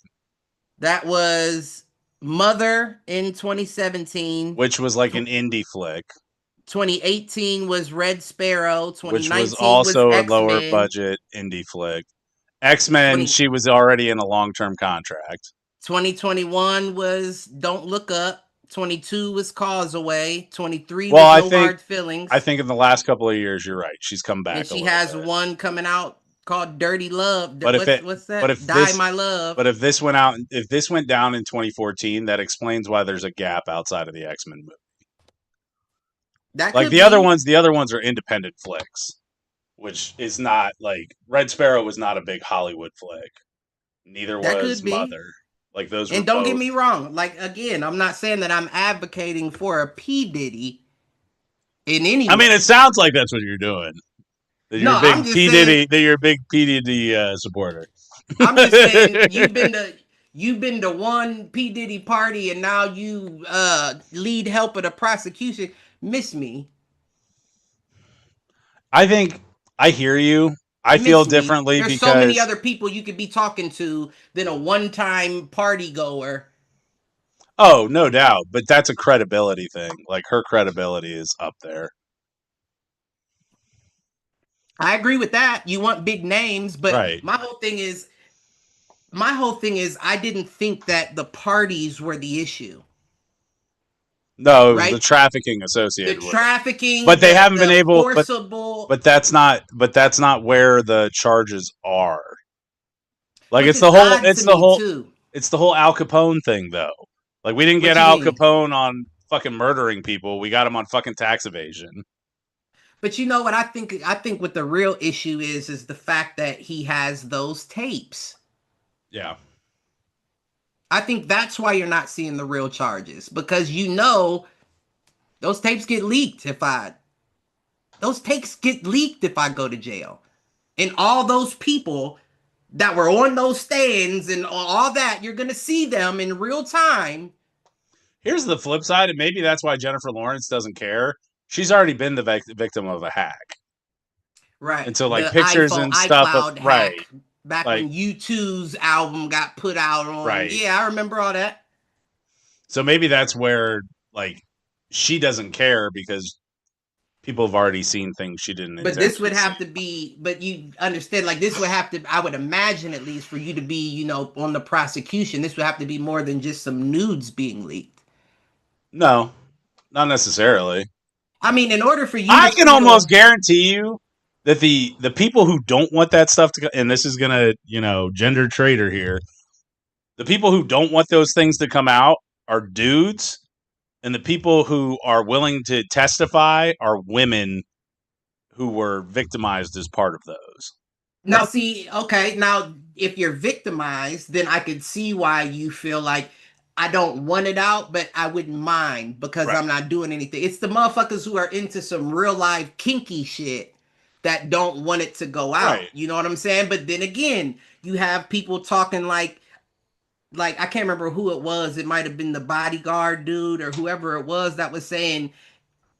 That was Mother in 2017. Which was like an indie flick. 2018 was Red Sparrow. 2019 which was also was a lower budget indie flick. X-Men, she was already in a long-term contract. 2021 was Don't Look Up. 22 was Causeway. 23 was No Hard Feelings. I think in the last couple of years, you're right. She's come back. And she has one coming out called Dirty Love. But what's that? My Love. But if this went down in 2014, that explains why there's a gap outside of the X-Men movie. Like the other ones are independent flicks, which is not like Red Sparrow was not a big Hollywood flick. Neither was Mother. Like those were. And don't get me wrong. Like again, I'm not saying that I'm advocating for a P Diddy in any. I mean, it sounds like that's what you're doing. That you're a big P Diddy. That you're a big P Diddy supporter. I'm just saying you've been to one P Diddy party and now you lead help of the prosecution. Miss me. I think I hear you. I feel differently because there's so many other people you could be talking to than a one-time party goer. Oh, no doubt. But that's a credibility thing. Like her credibility is up there. I agree with that. You want big names, but my whole thing is I didn't think that the parties were the issue. No, it was the trafficking associated with trafficking, but they haven't been able. But that's not where the charges are. Like it's the whole Al Capone thing, though. Like we didn't get Al Capone on fucking murdering people. We got him on fucking tax evasion. But you know what I think? I think what the real issue is the fact that he has those tapes. Yeah. I think that's why you're not seeing the real charges, because you know those tapes get leaked if I go to jail. And all those people that were on those stands and all that, you're going to see them in real time. Here's the flip side, and maybe that's why Jennifer Lawrence doesn't care. She's already been the victim of a hack. Right. And so like pictures and stuff. Right. Back when U2's album got put out on. Right. Yeah, I remember all that. So maybe that's where, like, she doesn't care because people have already seen things she didn't. But this would have to be, but you understand, like, this would have to, I would imagine at least for you to be, you know, on the prosecution, this would have to be more than just some nudes being leaked. No, not necessarily. I mean, in order for you I can almost guarantee you that the people who don't want that stuff to, and this is gonna, you know, gender traitor here, the people who don't want those things to come out are dudes, and the people who are willing to testify are women who were victimized as part of those. Now, see, okay, now if you're victimized, then I could see why you feel like I don't want it out, but I wouldn't mind because I'm not doing anything. It's the motherfuckers who are into some real life kinky shit that don't want it to go out. Right. You know what I'm saying? But then again, you have people talking like like, I can't remember who it was. It might have been the bodyguard dude or whoever it was that was saying,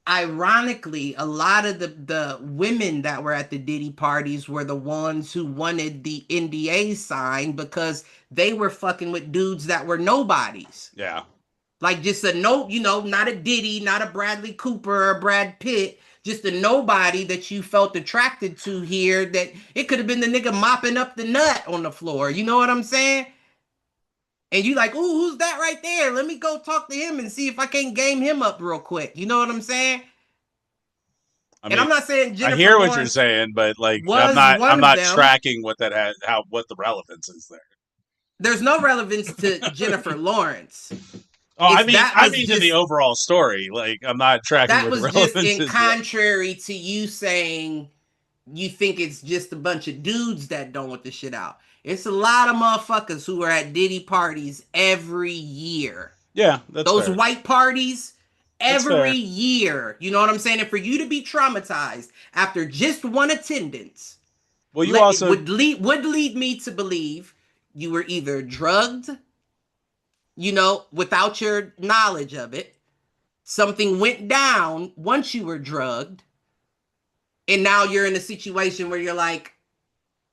ironically, a lot of the women that were at the Diddy parties were the ones who wanted the NDA signed because they were fucking with dudes that were nobodies. Yeah. Like just a no, not a Diddy, not a Bradley Cooper or Brad Pitt, just a nobody that you felt attracted to here, that it could have been the nigga mopping up the nut on the floor. You know what I'm saying? And you like, ooh, who's that right there? Let me go talk to him and see if I can't game him up real quick. You know what I'm saying? And I'm not saying Jennifer I hear what Lawrence you're saying, but like was I'm not them. tracking what that has, what the relevance is there. There's no relevance to Jennifer Lawrence. Oh, I mean to the overall story. Like, I'm not tracking that what the was relevance just in is. contrary to you saying you think it's just a bunch of dudes that don't want the shit out. It's a lot of motherfuckers who are at Diddy parties every year. Yeah, that's those fair. White parties every year. You know what I'm saying? And for you to be traumatized after just one attendance, well, you also would lead me to believe you were either drugged, without your knowledge of it. Something went down once you were drugged. And now you're in a situation where you're like,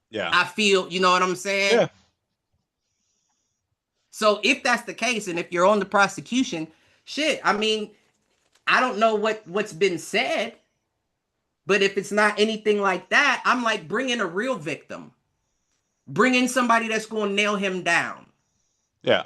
yeah, I feel, you know what I'm saying? Yeah. So if that's the case, and if you're on the prosecution, shit, I mean, I don't know what's been said, but if it's not anything like that, I'm like, bring in a real victim. Bring in somebody that's going to nail him down. Yeah.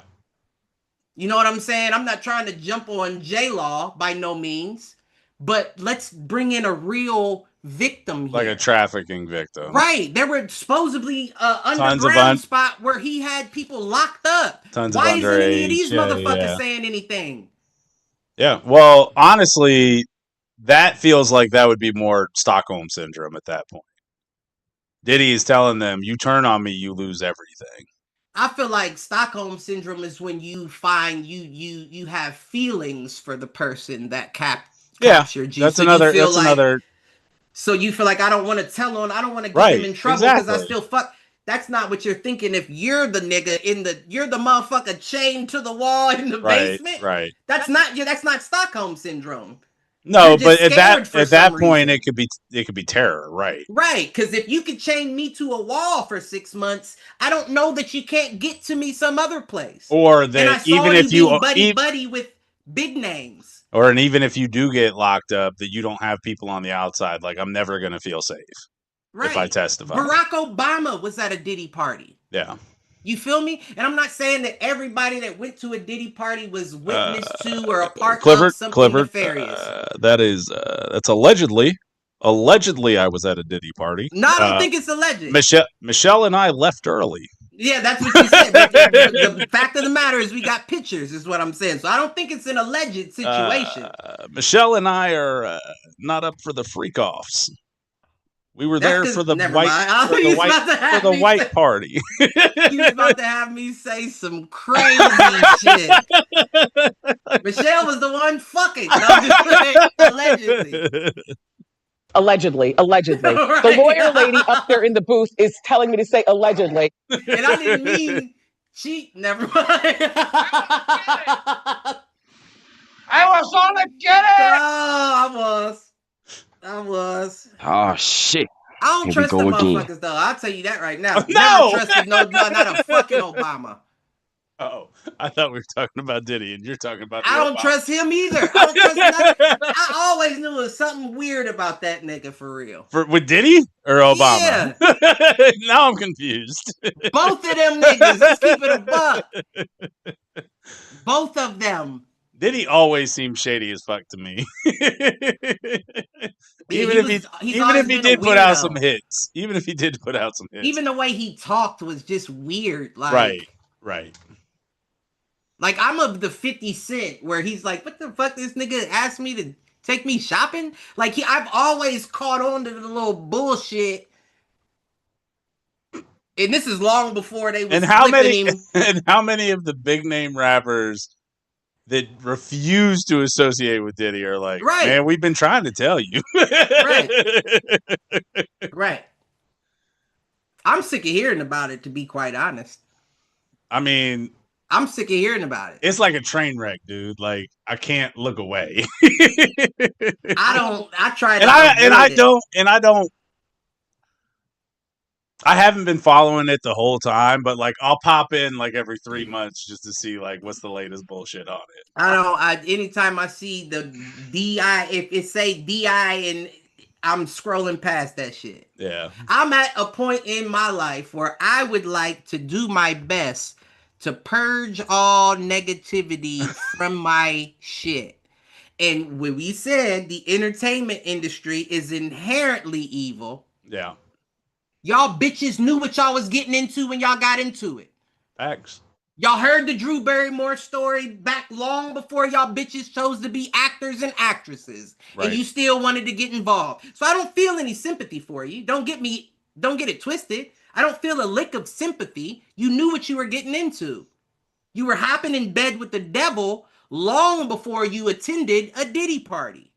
You know what I'm saying? I'm not trying to jump on J-Law by no means, but let's bring in a real victim here. Like a trafficking victim. Right. There were supposedly underground spot where he had people locked up. Why isn't any of these motherfuckers saying anything? Yeah. Well, honestly, that feels like that would be more Stockholm syndrome at that point. Diddy is telling them, you turn on me, you lose everything. I feel like Stockholm syndrome is when you find you have feelings for the person that captured you. That's another. So you feel like I don't want to tell on, I don't want to get him in trouble because I still fuck. That's not what you're thinking. If you're the nigga you're the motherfucker chained to the wall in the basement. Right. That's not Stockholm syndrome. No, but at that point, it could be terror, right? Right, because if you could chain me to a wall for 6 months, I don't know that you can't get to me some other place. Or that even if you buddy with big names, and even if you do get locked up, that you don't have people on the outside. Like, I'm never gonna feel safe if I testify. Barack Obama was at a Diddy party. Yeah. You feel me? And I'm not saying that everybody that went to a Diddy party was witness to or a part of something nefarious. That's allegedly. Allegedly, I was at a Diddy party. No, I don't think it's alleged. Michelle and I left early. Yeah, that's what you said. But the fact of the matter is we got pictures, is what I'm saying. So I don't think it's an alleged situation. Michelle and I are not up for the freak-offs. We were there for the white party. You was about to have me say some crazy shit. Michelle was the one fucking. Allegedly. Right. The lawyer lady up there in the booth is telling me to say allegedly. And I didn't mean she. Never mind. I was on a get it. Oh, I was. Oh shit. I don't trust the motherfuckers though. I'll tell you that right now. No. Never trusted not a fucking Obama. Oh, I thought we were talking about Diddy, and you're talking about. I don't trust him either. I don't trust nothing. I always knew there was something weird about that nigga for real. With Diddy or Obama? Yeah. Now I'm confused. Both of them niggas. Let's keep it a buck. Both of them. Diddy always seemed shady as fuck to me. Even if he did put out some hits. Even Even the way he talked was just weird. Like, right. Like, I'm of the 50 Cent where he's like, what the fuck, this nigga asked me to take me shopping? Like, I've always caught on to the little bullshit. And this is long before they was and how many of the big name rappers that refuse to associate with Diddy are like, man, we've been trying to tell you. Right. I'm sick of hearing about it, to be quite honest. I mean, I'm sick of hearing about it. It's like a train wreck, dude. Like I can't look away. I try to I haven't been following it the whole time, but like I'll pop in like every 3 months just to see like what's the latest bullshit on it. Anytime I see the DI, if it say DI, and I'm scrolling past that shit. Yeah. I'm at a point in my life where I would like to do my best to purge all negativity from my shit. And when we said the entertainment industry is inherently evil, yeah, y'all bitches knew what y'all was getting into when y'all got into it. Facts. Y'all heard the Drew Barrymore story back long before y'all bitches chose to be actors and actresses. Right. And you still wanted to get involved. So I don't feel any sympathy for you. Don't get it twisted. I don't feel a lick of sympathy. You knew what you were getting into. You were hopping in bed with the devil long before you attended a Diddy party.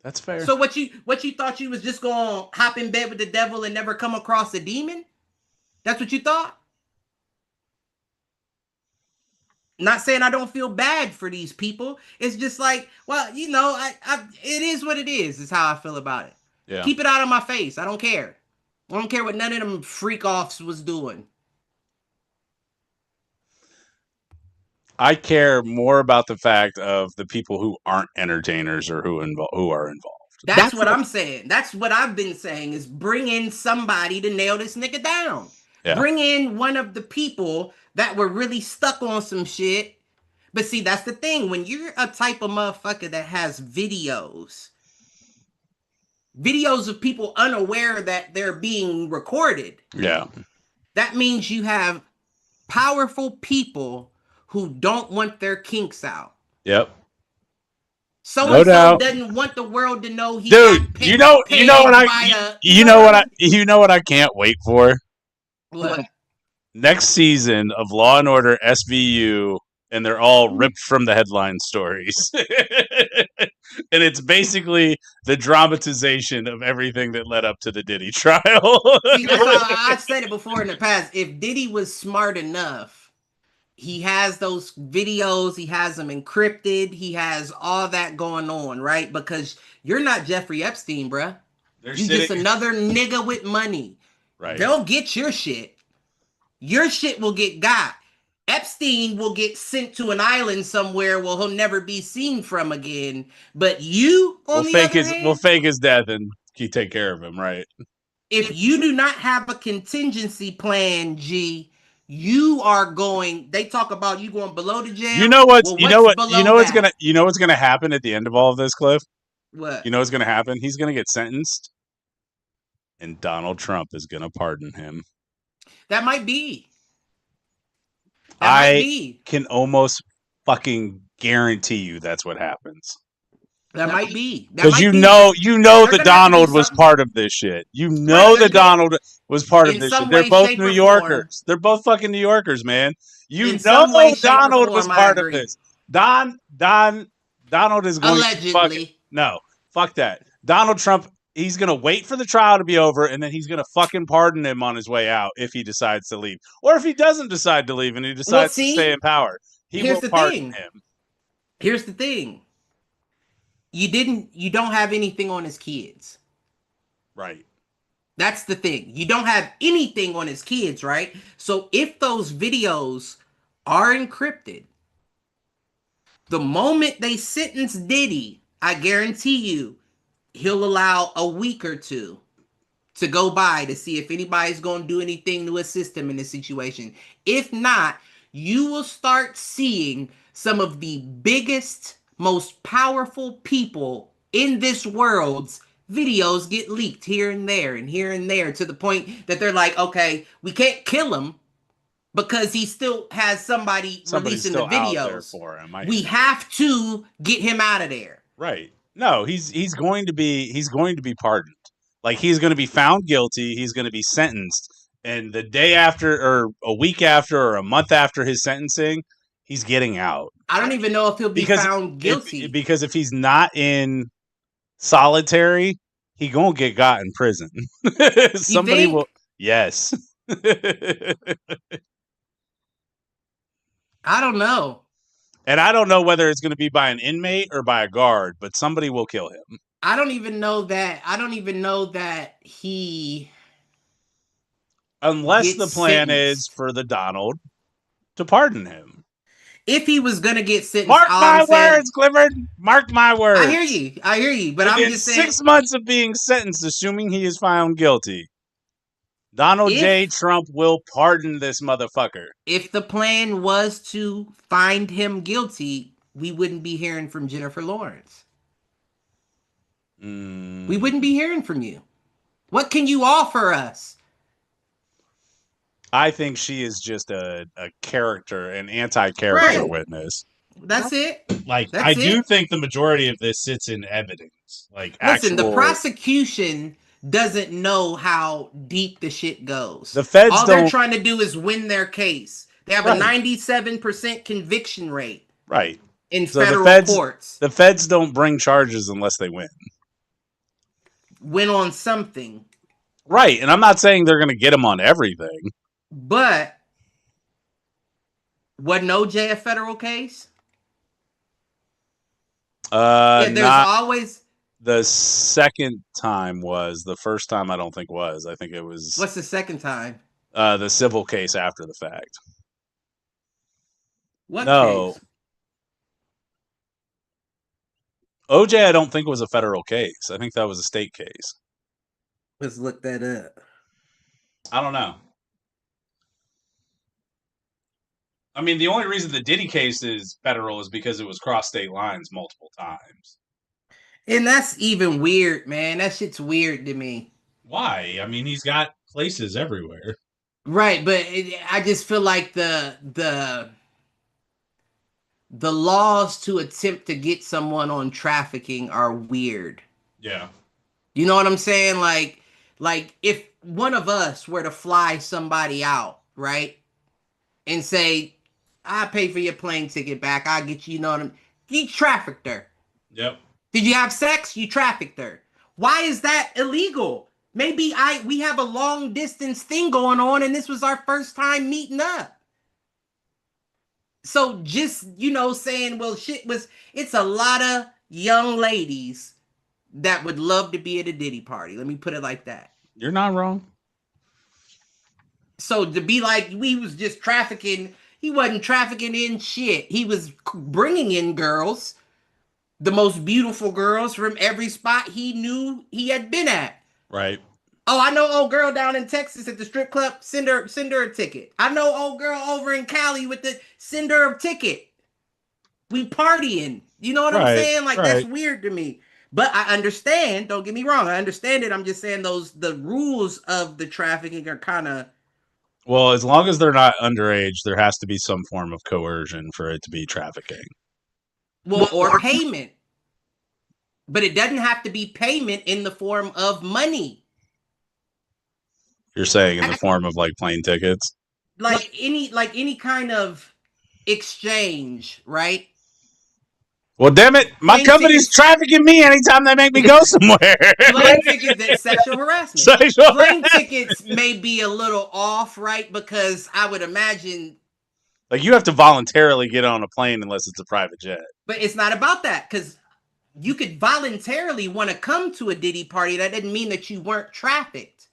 That's fair. So what you thought you was just going to hop in bed with the devil and never come across a demon? That's what you thought? Not saying I don't feel bad for these people. It's just like, well, you know, it is what it is how I feel about it. Yeah. Keep it out of my face. I don't care. I don't care what none of them freak offs was doing. I care more about the fact of the people who aren't entertainers or who are involved. That's what I'm saying. That's what I've been saying is bring in somebody to nail this nigga down. Yeah. Bring in one of the people that were really stuck on some shit. But see, that's the thing. When you're a type of motherfucker that has videos of people unaware that they're being recorded. Yeah. That means you have powerful people who don't want their kinks out. Yep. So-and-so doesn't want the world to know he got paid, you know what I can't wait for? What? Next season of Law and Order SVU, and they're all ripped from the headline stories. And it's basically the dramatization of everything that led up to the Diddy trial. See, that's how I've said it before in the past. If Diddy was smart enough, he has those videos, he has them encrypted, he has all that going on, right? Because you're not Jeffrey Epstein, bruh. You're just another nigga with money. Right. They'll get your shit. Your shit will get got. Epstein will get sent to an island somewhere where he'll never be seen from again. But you, on the other hand, we'll fake his death and you take care of him, right? If you do not have a contingency plan, G, you are going. They talk about you going below the jail. You know what's gonna happen at the end of all of this, Cliff? What? You know what's gonna happen? He's gonna get sentenced, and Donald Trump is gonna pardon him. That might be. I can almost fucking guarantee you that's what happens. That might be. Because you know that Donald was part of this shit. You know that Donald was part of this shit. They're both New Yorkers. They're both fucking New Yorkers, man. You know Donald was part of this. Donald is going allegedly. No, fuck that. Donald Trump, he's going to wait for the trial to be over, and then he's going to fucking pardon him on his way out if he decides to leave. Or if he doesn't decide to leave and he decides to stay in power, he will pardon him. Here's the thing. You don't have anything on his kids. Right. That's the thing. You don't have anything on his kids, right? So if those videos are encrypted, the moment they sentence Diddy, I guarantee you, he'll allow a week or two to go by to see if anybody's going to do anything to assist him in this situation. If not, you will start seeing some of the biggest, most powerful people in this world's videos get leaked here and there to the point that they're like, okay, we can't kill him because he still has somebody releasing the videos out there for him. We have to get him out of there. Right. No, he's going to be pardoned. Like, he's going to be found guilty, he's going to be sentenced, and the day after or a week after or a month after his sentencing, he's getting out. I don't even know if he'll be found guilty. Because if he's not in solitary, he gonna get got in prison. Somebody will. Yes. I don't know. And I don't know whether it's going to be by an inmate or by a guard, but somebody will kill him. I don't even know that he. Unless the plan is for the Donald to pardon him. If he was going to get sentenced, mark my words, Clifford. Mark my words. I hear you. But I'm just saying, 6 months of being sentenced, assuming he is found guilty, Donald J. Trump will pardon this motherfucker. If the plan was to find him guilty, we wouldn't be hearing from Jennifer Lawrence. We wouldn't be hearing from you. What can you offer us? I think she is just a character, an anti-character witness. That's it. I do think the majority of this sits in evidence. Listen, the prosecution doesn't know how deep the shit goes. The feds All they're trying to do is win their case. They have a 97% conviction rate. Right. In federal courts. The feds don't bring charges unless they win. Win on something. Right. And I'm not saying they're going to get them on everything. But wasn't OJ a federal case? There's always... The second time was. The first time I don't think was. I think it was... What's the second time? The civil case after the fact. What case? OJ I don't think was a federal case. I think that was a state case. Let's look that up. I don't know. I mean, the only reason the Diddy case is federal is because it was cross state lines multiple times. And that's even weird, man. That shit's weird to me. Why? I mean, he's got places everywhere. Right, but I just feel like the laws to attempt to get someone on trafficking are weird. Yeah. You know what I'm saying? Like if one of us were to fly somebody out, right? And say, I pay for your plane ticket back. I'll get you, you know what I mean? You trafficked her. Yep. Did you have sex? You trafficked her. Why is that illegal? Maybe we have a long distance thing going on and this was our first time meeting up. So just, saying, well, it's a lot of young ladies that would love to be at a Diddy party. Let me put it like that. You're not wrong. So to be like, we was just trafficking, he wasn't trafficking in shit. He was bringing in girls, the most beautiful girls from every spot he knew he had been at. Right. Oh, I know old girl down in Texas at the strip club. Send her a ticket. I know old girl over in Cali with the send her a ticket. We partying. You know what I'm saying? That's weird to me. But I understand. Don't get me wrong. I understand it. I'm just saying the rules of the trafficking are kind of. Well, as long as they're not underage, there has to be some form of coercion for it to be trafficking. Well, or payment. But it doesn't have to be payment in the form of money. You're saying in the form of plane tickets? Like any kind of exchange, right? Well, damn it, my company's trafficking me anytime they make me go somewhere. Plane tickets, that's sexual harassment. Plane tickets may be a little off, right? Because I would imagine... you have to voluntarily get on a plane unless it's a private jet. But it's not about that, because you could voluntarily want to come to a Diddy party. That didn't mean that you weren't trafficked.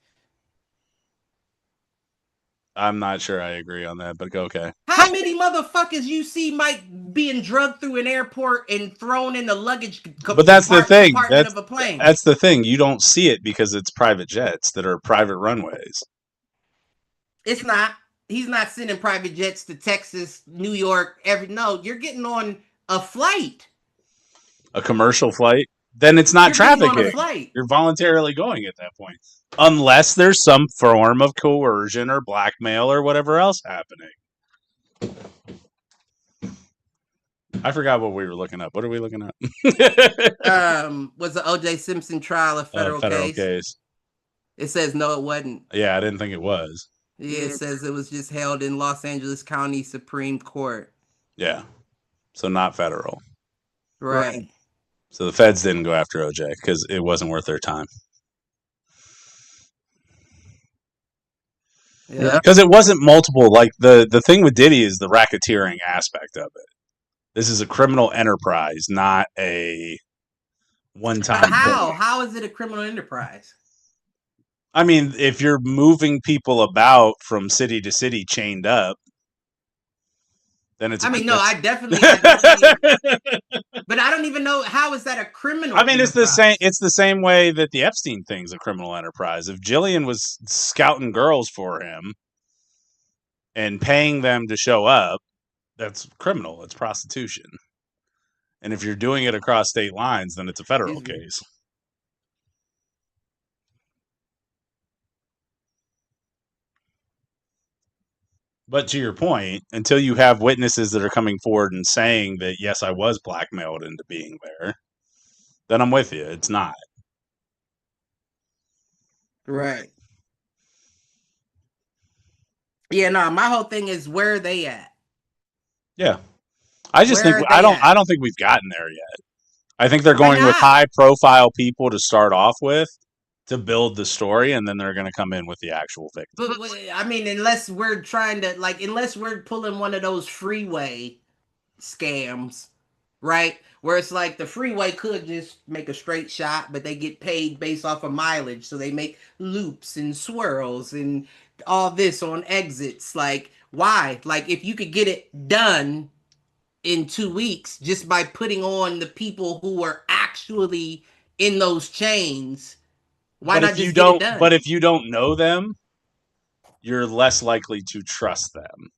I'm not sure I agree on that, but okay. How many motherfuckers you see Mike being drugged through an airport and thrown in the luggage but that's the thing. Of a plane? That's the thing. You don't see it because it's private jets that are private runways. It's not. He's not sending private jets to Texas, New York. No, you're getting on a flight. A commercial flight? Then it's not trafficking. You're voluntarily going at that point. Unless there's some form of coercion or blackmail or whatever else happening. I forgot what we were looking up. What are we looking up? Was the O.J. Simpson trial a federal case? It says no, it wasn't. Yeah, I didn't think it was. Yeah, it says it was just held in Los Angeles County Supreme Court. Yeah. So not federal. Right. So the feds didn't go after OJ because it wasn't worth their time. Because it wasn't multiple. Like the thing with Diddy is the racketeering aspect of it. This is a criminal enterprise, not a one-time thing. How is it a criminal enterprise? I mean, if you're moving people about from city to city chained up, then it's. I definitely. But I don't even know how is that a criminal. I mean, enterprise? it's the same. It's the same way that the Epstein thing's a criminal enterprise. If Jillian was scouting girls for him and paying them to show up, that's criminal. It's prostitution. And if you're doing it across state lines, then it's a federal case. But to your point, until you have witnesses that are coming forward and saying that, yes, I was blackmailed into being there, then I'm with you. It's not. Right. Yeah, no, my whole thing is where are they at? Yeah. I just think I don't think we've gotten there yet. I think they're going with high profile people to start off with to build the story, and then they're going to come in with the actual victims. But I mean, unless we're trying to unless we're pulling one of those freeway scams, right? Where it's like the freeway could just make a straight shot, but they get paid based off of mileage, so they make loops and swirls and all this on exits. Like, why? Like, if you could get it done in 2 weeks just by putting on the people who are actually in those chains. Why not just get it done? But if you don't know them, you're less likely to trust them.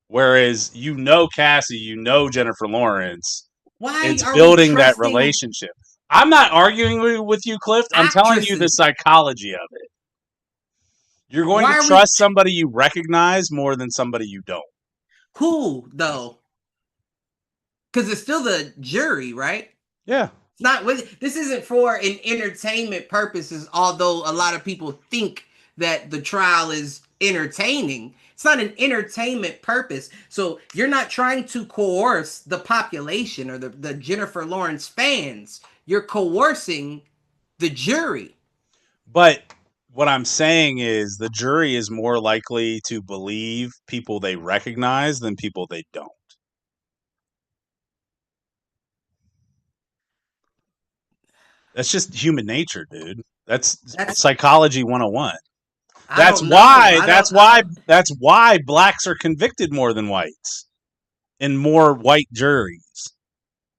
Whereas you know Cassie, you know Jennifer Lawrence. It's building that relationship. I'm not arguing with you, Cliff. I'm telling you the psychology of it. You're going to trust somebody you recognize more than somebody you don't. Who, though? Because it's still the jury, right? Yeah. It's not. This isn't for an entertainment purposes, although a lot of people think that the trial is entertaining. It's not an entertainment purpose. So you're not trying to coerce the population or the Jennifer Lawrence fans. You're coercing the jury. But what I'm saying is the jury is more likely to believe people they recognize than people they don't. That's just human nature, dude. That's psychology 101. That's why blacks are convicted more than whites in more white juries.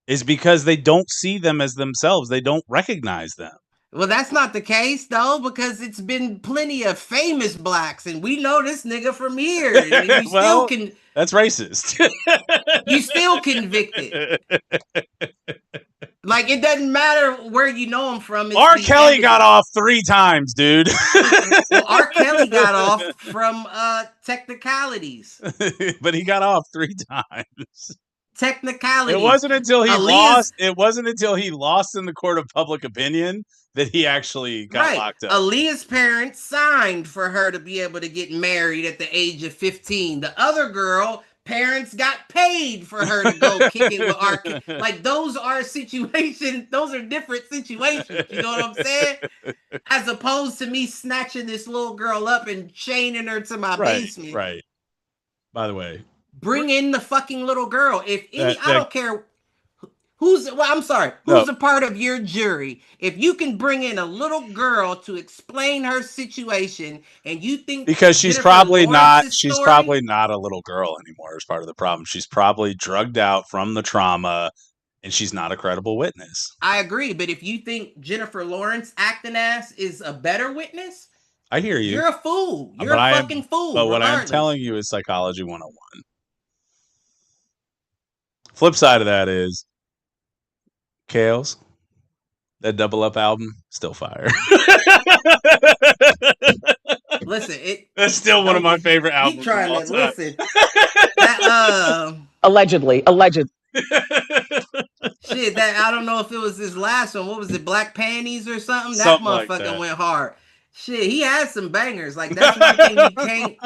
Is because they don't see them as themselves. They don't recognize them. Well, that's not the case, though, because it's been plenty of famous blacks, and we know this nigga from here. And you well, that's racist. You still convicted. Like, it doesn't matter where you know him from. R. Kelly got off 3 times, dude. Well, R. Kelly got off from technicalities. But he got off 3 times. Technicalities. It wasn't until he lost. It wasn't until he lost in the court of public opinion that he actually got locked up. Aaliyah's parents signed for her to be able to get married at the age of 15. The other girl, parents got paid for her to go kick it with R. Like, those are situations. Those are different situations. You know what I'm saying? As opposed to me snatching this little girl up and chaining her to my basement. Right. By the way, bring in the fucking little girl. If any, I don't care who's. Well, I'm sorry. Who's a part of your jury? If you can bring in a little girl to explain her situation, and you think because she's probably not a little girl anymore is part of the problem. She's probably drugged out from the trauma, and she's not a credible witness. I agree, but if you think Jennifer Lawrence acting ass is a better witness, I hear you. You're a fool. You're a fucking fool. But what I'm telling you is psychology 101. Flip side of that is Kales, that Double Up album, still fire. Listen, that's still one of my favorite albums. Keep trying to listen. Allegedly. Shit, I don't know if it was his last one. What was it, Black Panties or something? That motherfucker went hard. Shit, he had some bangers. Like, that's one thing he can't.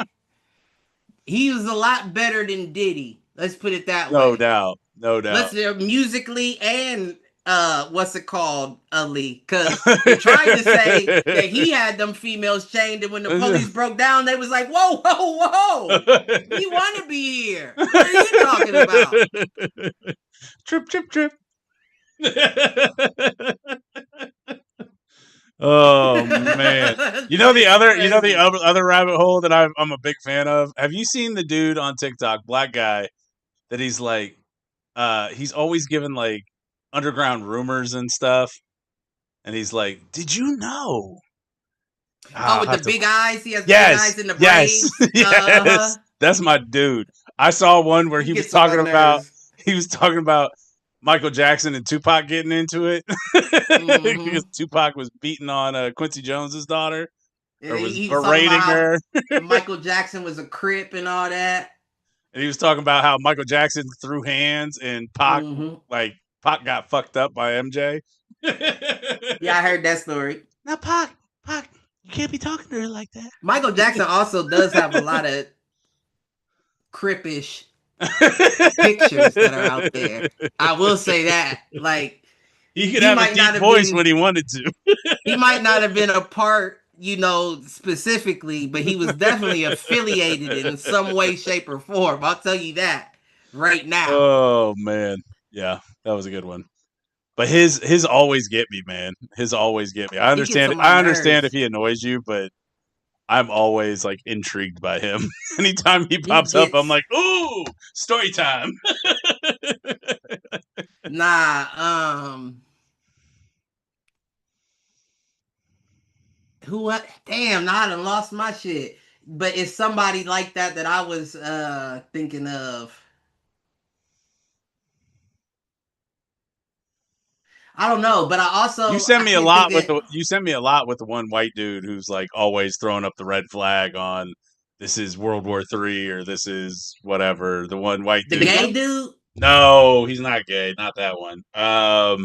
He was a lot better than Diddy. Let's put it that way. No doubt. Musically and what's it called, Ali? Because they tried to say that he had them females chained, and when the police broke down, they was like, whoa, whoa, whoa. We want to be here. What are you talking about? Trip, trip, trip. Oh man. the other rabbit hole that I'm a big fan of. Have you seen the dude on TikTok, black guy, that he's like he's always given like underground rumors and stuff, and he's like, did you know? With the big eyes, he has big eyes in the braids. Yes. That's my dude. I saw one where he was talking about Michael Jackson and Tupac getting into it because Tupac was beating on Quincy Jones's daughter, or was berating her. Michael Jackson was a Crip and all that. And he was talking about how Michael Jackson threw hands and Pac, Pac got fucked up by MJ. Yeah, I heard that story. Now, Pac, you can't be talking to her like that. Michael Jackson also does have a lot of Crippish pictures that are out there. I will say that. Like, he could have a deep voice when he wanted to. He might not have been a part, specifically, but he was definitely affiliated in some way, shape, or form. I'll tell you that right now. Oh man, yeah, that was a good one. But his always get me, man. His always get me. I understand. I understand if he annoys you, but I'm always like intrigued by him. Anytime he pops up, I'm like, ooh, story time. Damn, now I done lost my shit. But it's somebody like that I was thinking of. I don't know, but I also you sent me a lot with the one white dude who's like always throwing up the red flag on this is World War III or this is whatever. The one white dude. The gay dude? No, he's not gay. Not that one. I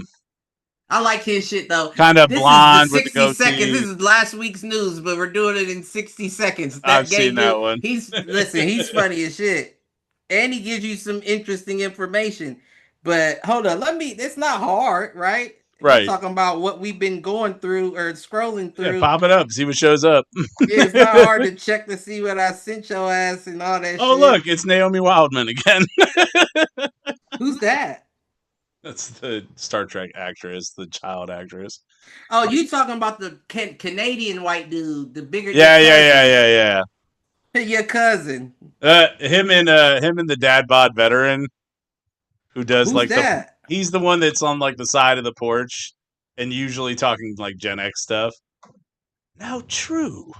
like his shit though. Kind of blonde with the goatee. Seconds. This is last week's news, but we're doing it in 60 seconds. I've seen that one. He's funny as shit. And he gives you some interesting information. But hold on, it's not hard, right? Right. We're talking about what we've been going through or scrolling through. Yeah, pop it up, see what shows up. It's not hard to check to see what I sent your ass and all that shit. Oh, look, it's Naomi Wildman again. Who's that? That's the Star Trek actress, the child actress. Oh, you talking about the Canadian white dude, the bigger? Yeah. Your cousin. Him and the dad bod veteran who does Who's that? He's the one that's on like the side of the porch and usually talking like Gen X stuff. Now, true.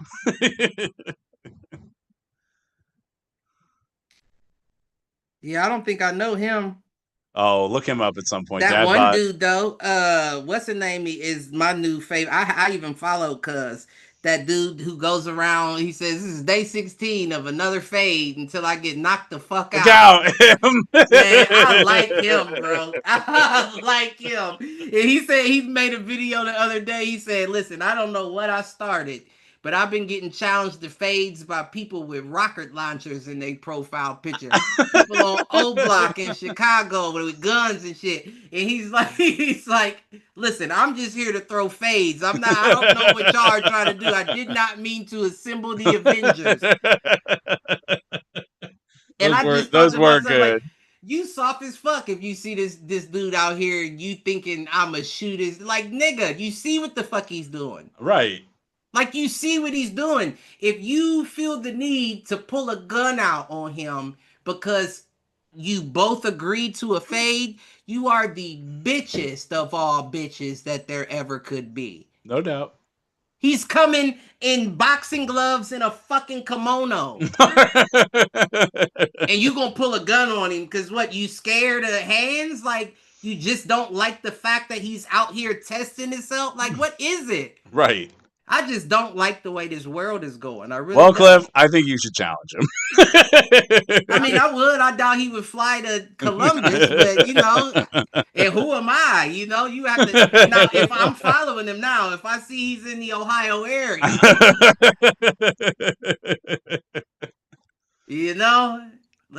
Yeah, I don't think I know him. Oh, look him up at some point. That one dude though, what's his name? Is my new favorite. I even follow cuz that dude who goes around. He says this is day 16 of another fade until I get knocked the fuck out. Look out, him. Man, I like him, bro. I like him. And he said he made a video the other day. He said, "Listen, I don't know what I started, but I've been getting challenged to fades by people with rocket launchers in their profile picture. People on O Block in Chicago with guns and shit." And he's like, "Listen, I'm just here to throw fades. I don't know what y'all are trying to do. I did not mean to assemble the Avengers." Those were good. Like, you soft as fuck if you see this dude out here and you thinking I'm a shooter. Like, nigga, you see what the fuck he's doing. Right. Like, you see what he's doing. If you feel the need to pull a gun out on him because you both agreed to a fade, you are the bitchest of all bitches that there ever could be. No doubt. He's coming in boxing gloves and a fucking kimono. And you gonna pull a gun on him because what, you scared of hands? Like, you just don't like the fact that he's out here testing himself? Like, what is it? Right. I just don't like the way this world is going. I really don't. Cliff, I think you should challenge him. I mean, I would. I doubt he would fly to Columbus, but, and who am I? You have to. Now, if I'm following him now, if I see he's in the Ohio area,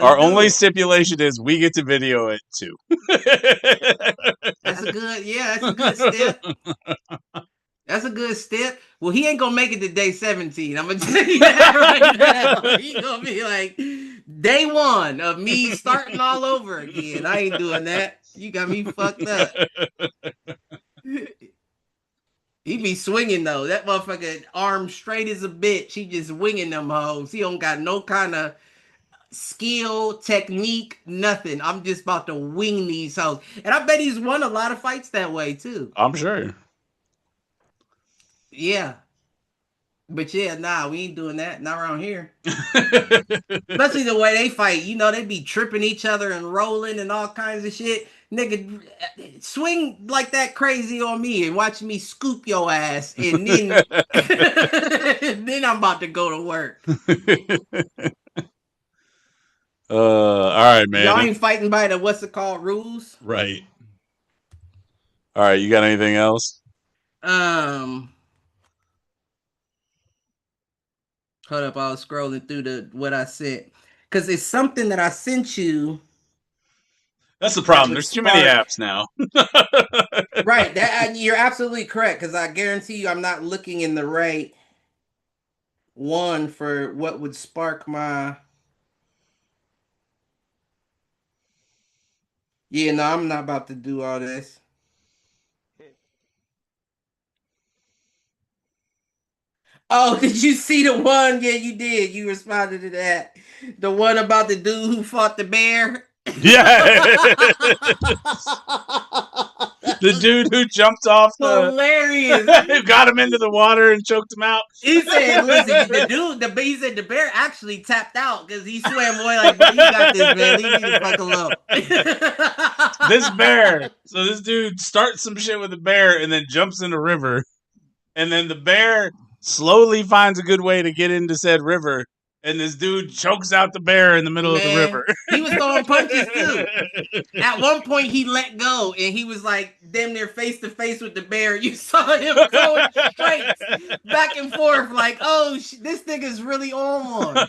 Our only stipulation is we get to video it too. That's a good step. That's a good step. Well, he ain't gonna make it to day 17. I'm gonna tell you that right now. He gonna be like day 1 of me starting all over again. I ain't doing that. You got me fucked up. He be swinging though. That motherfucker arm straight as a bitch. He just winging them hoes. He don't got no kind of skill, technique, nothing. I'm just about to wing these hoes. And I bet he's won a lot of fights that way too. I'm sure. Yeah. But yeah, nah, we ain't doing that. Not around here. Especially the way they fight. You know, they be tripping each other and rolling and all kinds of shit. Nigga, swing like that crazy on me and watch me scoop your ass. And then, then I'm about to go to work. All right, man. Y'all ain't fighting by the what's it called rules? Right. All right, you got anything else? Hold up, I was scrolling through what I sent. Because it's something that I sent you. That's the problem. There's too many apps now. Right. You're absolutely correct. Because I guarantee you I'm not looking in the right one for what would spark my... Yeah, no, I'm not about to do all this. Oh, did you see the one? Yeah, you did. You responded to that. The one about the dude who fought the bear? Yeah. The dude who jumped off hilarious. Who got him into the water and choked him out. He said, listen, he said the bear actually tapped out because he swam away like, bro, you got this, man. Leave me the fuck alone. This bear. So this dude starts some shit with the bear and then jumps in the river. And then the bear slowly finds a good way to get into said river. And this dude chokes out the bear in the middle of the river. He was throwing punches too. At one point, he let go and he was like damn near face to face with the bear. You saw him throwing strikes back and forth like, oh, this nigga's really on one.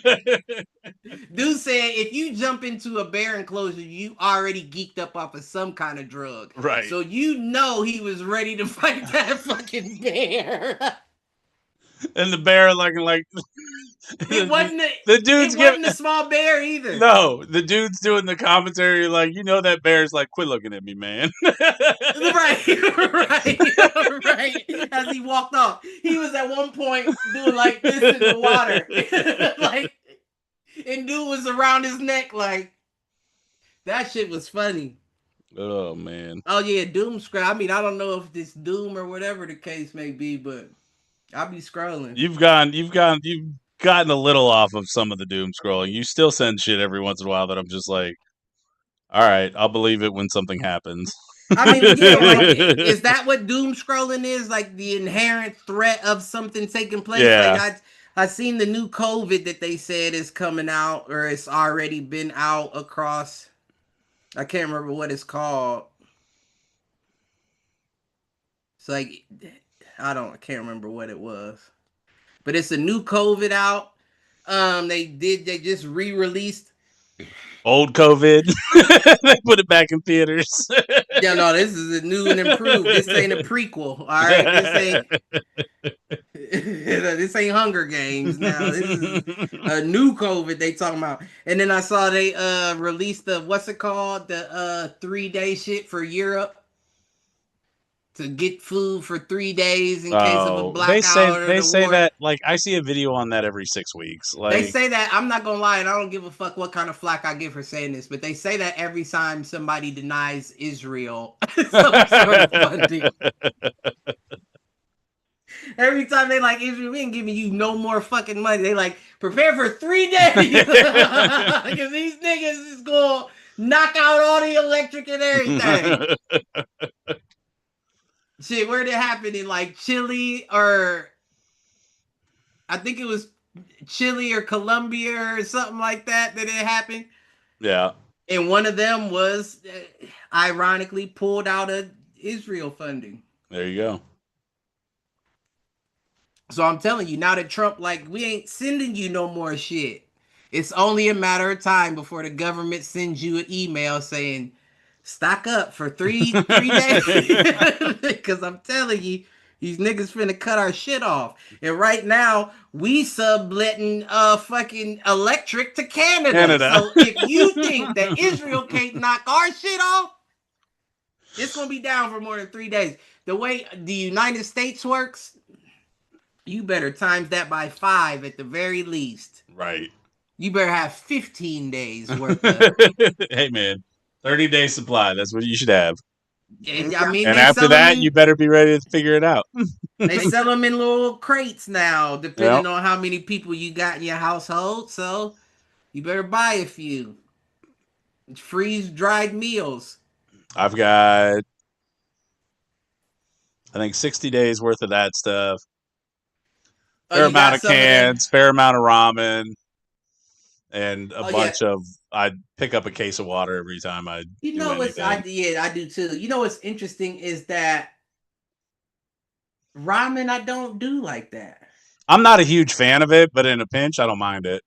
Dude said if you jump into a bear enclosure, you already geeked up off of some kind of drug. Right. So you know he was ready to fight that fucking bear. And the bear like it wasn't a small bear either. No, the dude's doing the commentary like, you know, that bear's like, quit looking at me, man. right. As he walked off, he was at one point doing like this in the water, like, and dude was around his neck, like that shit was funny. Oh man. Oh yeah, Doom scroll. I mean, I don't know if it's Doom or whatever the case may be, but I'll be scrolling. You've gotten a little off of some of the doom scrolling. You still send shit every once in a while that I'm just like, all right, I'll believe it when something happens. I mean, yeah, like, is that what doom scrolling is? Like the inherent threat of something taking place? Yeah. Like I seen the new COVID that they said is coming out, or it's already been out across. I can't remember what it's called. It's like I can't remember what it was. But it's a new COVID out. They just re-released old COVID. They put it back in theaters. Yeah, no, this is a new and improved. This ain't a prequel. All right, this ain't Hunger Games. Now this is a new COVID they talking about. And then I saw they released the what's it called, the 3-day shit for Europe. To get food for 3 days in case of a blackout. They say that, like, I see a video on that every 6 weeks. Like, they say that, I'm not gonna lie, and I don't give a fuck what kind of flack I give for saying this, but they say that every time somebody denies Israel some sort of funding. Every time they like, Israel, we ain't giving you no more fucking money. They like, prepare for 3 days. Because these niggas is gonna knock out all the electric and everything. Shit, where did it happen? In like Chile or I think it was Chile or Colombia or something like that it happened. Yeah. And one of them was ironically pulled out of Israel funding. There you go. So I'm telling you, now that Trump, like, we ain't sending you no more shit. It's only a matter of time before the government sends you an email saying, stock up for three days. Because I'm telling you, these niggas finna cut our shit off. And right now, we subletting fucking electric to Canada. So if you think that Israel can't knock our shit off, it's gonna be down for more than 3 days. The way the United States works, you better times that by 5 at the very least. Right. You better have 15 days worth of. Hey man, 30-day supply. That's what you should have. I mean, and after that, you better be ready to figure it out. They sell them in little crates now, depending on how many people you got in your household. So you better buy a few. Freeze dried meals. I've got, I think, 60 days worth of that stuff. Fair amount of cans, fair amount of ramen, and a bunch of. I'd pick up a case of water every time I do anything. I do too. You know what's interesting is that ramen I don't do like that. I'm not a huge fan of it, but in a pinch, I don't mind it.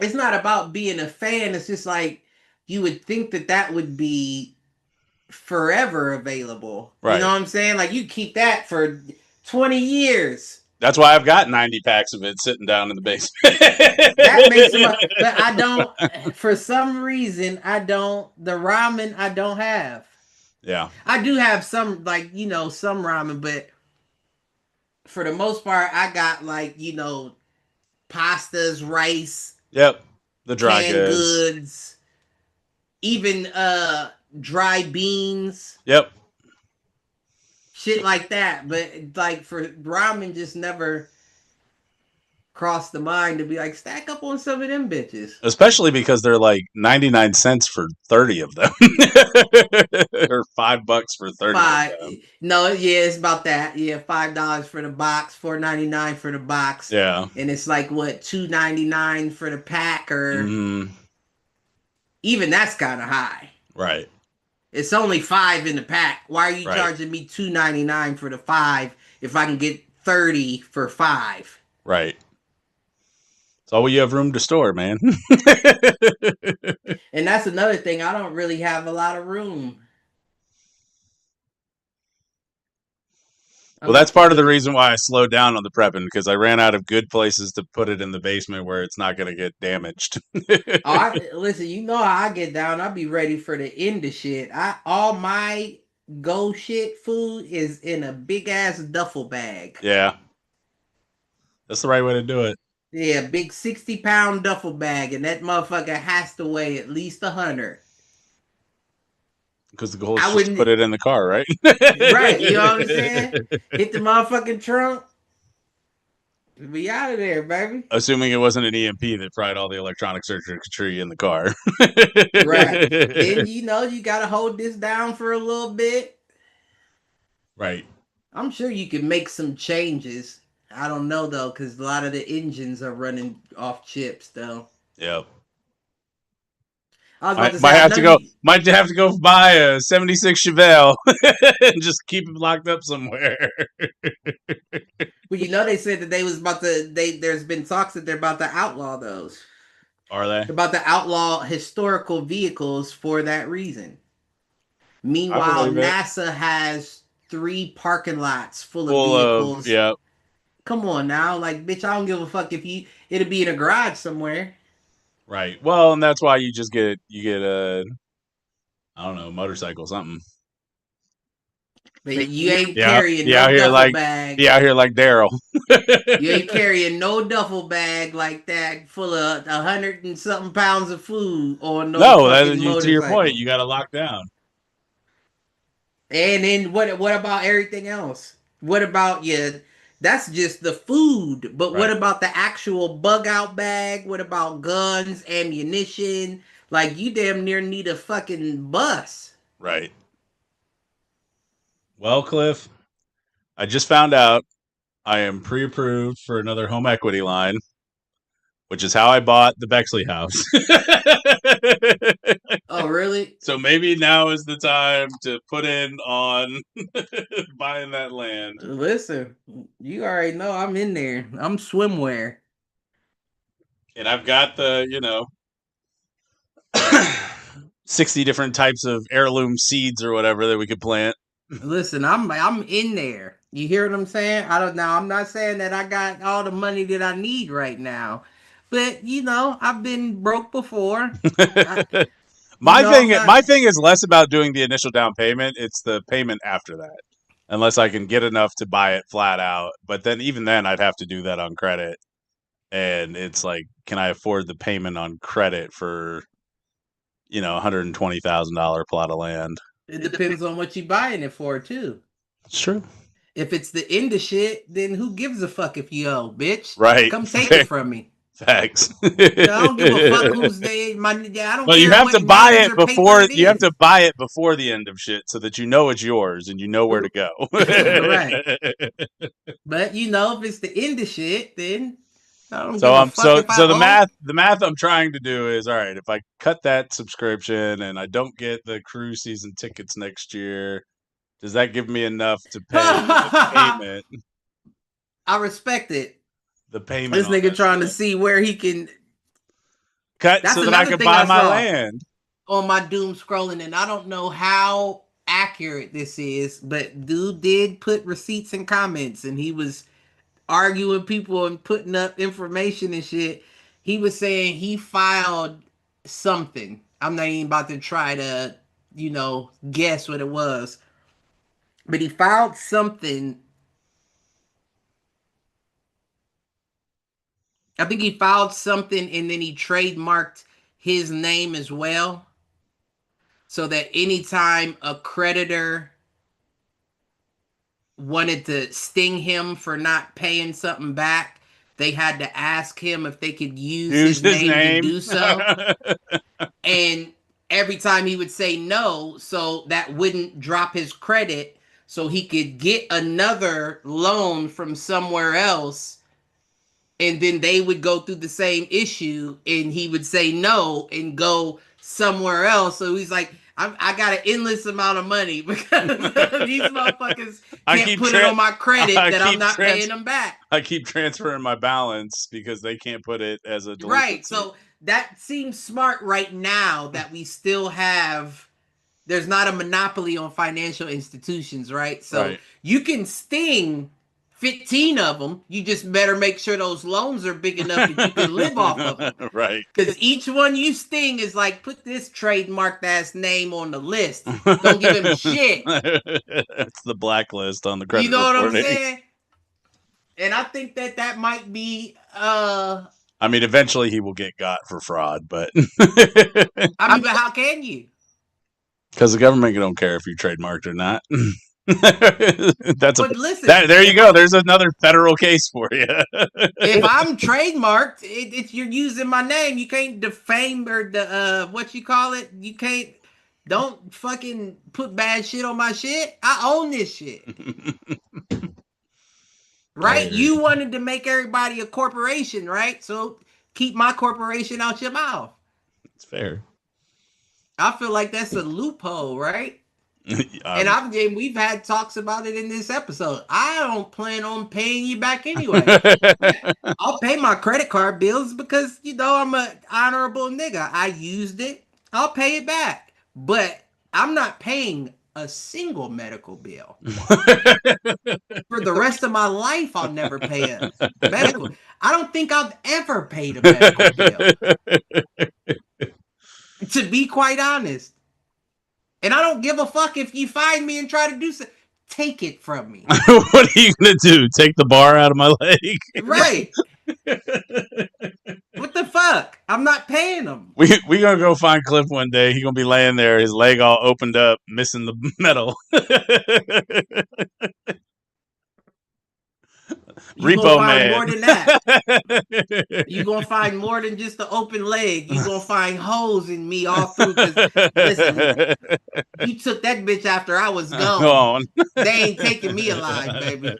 It's not about being a fan. It's just like you would think that would be forever available. Right. You know what I'm saying? Like you keep that for 20 years. That's why I've got 90 packs of it sitting down in the basement. That makes them, but I don't. For some reason, the ramen I don't have. Yeah. I do have some, like, some ramen, but for the most part, I got, like, pastas, rice. Yep. The dry goods. Even dry beans. Yep. Shit like that. But, like, for ramen, just never crossed the mind to be like, stack up on some of them bitches. Especially because they're like 99 cents for 30 of them. Or $5 for 30 of them. No, yeah, it's about that. Yeah, $5 for the box, $4.99 for the box. Yeah. And it's like, what, $2.99 for the pack, or even that's kind of high. Right. It's only 5 in the pack. Why are you charging me $2.99 for the 5 if I can get 30 for 5? Right. It's all you have room to store, man. And that's another thing. I don't really have a lot of room. Well, that's part of the reason why I slowed down on the prepping, because I ran out of good places to put it in the basement where it's not going to get damaged. Listen, you know how I get down. I'll be ready for the end of shit. All my go shit food is in a big ass duffel bag. Yeah. That's the right way to do it. Yeah, big 60-pound duffel bag, and that motherfucker has to weigh at least 100. Because the goal is just to put it in the car, right? Right, you know what I'm saying? Hit the motherfucking trunk. Be out of there, baby. Assuming it wasn't an EMP that fried all the electronic circuitry in the car. Right. Then, you got to hold this down for a little bit. Right. I'm sure you can make some changes. I don't know, though, because a lot of the engines are running off chips, though. Yep. I was about to say, might have to go buy a 76 Chevelle and just keep it locked up somewhere. Well, they said that they was about to. There's been talks that they're about to outlaw those. Are they? They're about to outlaw historical vehicles for that reason. Meanwhile, NASA has 3 parking lots full of vehicles. Yep. Come on now, like, bitch, I don't give a fuck if it'll be in a garage somewhere. Right. Well, and that's why you just get a, I don't know, motorcycle, something. But you ain't carrying no duffel bag. Yeah, out here like Daryl. You ain't carrying no duffel bag like that full of 100 and something pounds of food on to your point, you got to lock down. And then what about everything else? What about that's just the food. But what about the actual bug out bag? What about guns, ammunition? Like, you damn near need a fucking bus. Right. Well, Cliff, I just found out I am pre-approved for another home equity line, which is how I bought the Bexley house. Oh, really? So maybe now is the time to put in on buying that land. Listen, you already know I'm in there. I'm swimwear. And I've got the 60 different types of heirloom seeds or whatever that we could plant. Listen, I'm in there. You hear what I'm saying? I'm not saying that I got all the money that I need right now, but I've been broke before. My I'm thing is less about doing the initial down payment. It's the payment after that. Unless I can get enough to buy it flat out. But then even then I'd have to do that on credit. And it's like, can I afford the payment on credit for $120,000 plot of land? It depends on what you're buying it for too. It's true. If it's the end of shit, then who gives a fuck if you owe, bitch? Right. Come take it from me. Facts. I don't give a fuck who's there. I don't well, care you have what to buy names it or paper before it you have is. to buy it before the end of shit so that you know it's yours and you know where to go. Right. But if it's the end of shit, then I don't give So a fuck if I owe. the math I'm trying to do is all right, if I cut that subscription and I don't get the cruise season tickets next year, does that give me enough to pay the payment? I respect it. The payment. This nigga trying to see where he can cut so that I can buy my land. On my doom scrolling, and I don't know how accurate this is, but dude did put receipts and comments, and he was arguing people and putting up information and shit. He was saying he filed something. I'm not even about to try to, guess what it was. But he filed something. I think he filed something and then he trademarked his name as well. So that anytime a creditor wanted to sting him for not paying something back, they had to ask him if they could use his name to do so. And every time he would say no, so that wouldn't drop his credit, so he could get another loan from somewhere else. And then they would go through the same issue and he would say no and go somewhere else. So he's like, I got an endless amount of money because these motherfuckers can't put it on my credit that I'm not paying them back. I keep transferring my balance because they can't put it as a delinquency. Right. So that seems smart right now that we still have, there's not a monopoly on financial institutions, right? So you can sting 15 of them. You just better make sure those loans are big enough that you can live off of them. Right. Because each one you sting is like, put this trademarked ass name on the list. Don't give him shit. It's the blacklist on the credit reporting. You know reporting. what I'm saying? And I think that might be... I mean, eventually he will get got for fraud, but... but how can you? Because the government don't care if you trademarked or not. Listen, there you go. There's another federal case for you. If I'm trademarked, if you're using my name, you can't defame or what you call it. You can't. Don't fucking put bad shit on my shit. I own this shit. Right? You wanted to make everybody a corporation, right? So keep my corporation out your mouth. It's fair. I feel like that's a loophole, right? And we've had talks about it in this episode. I don't plan on paying you back anyway. I'll pay my credit card bills because I'm an honorable nigga. I used it. I'll pay it back. But I'm not paying a single medical bill. For the rest of my life, I'll never pay a medical. I don't think I've ever paid a medical bill. To be quite honest. And I don't give a fuck if you find me and try to do something. Take it from me. What are you going to do? Take the bar out of my leg? Right. What the fuck? I'm not paying them. We going to go find Cliff one day. He's going to be laying there, his leg all opened up, missing the metal. You're going to find more than that. You're going to find more than just the open leg. You're going to find holes in me all through. Listen, you took that bitch after I was gone. They ain't taking me alive, baby.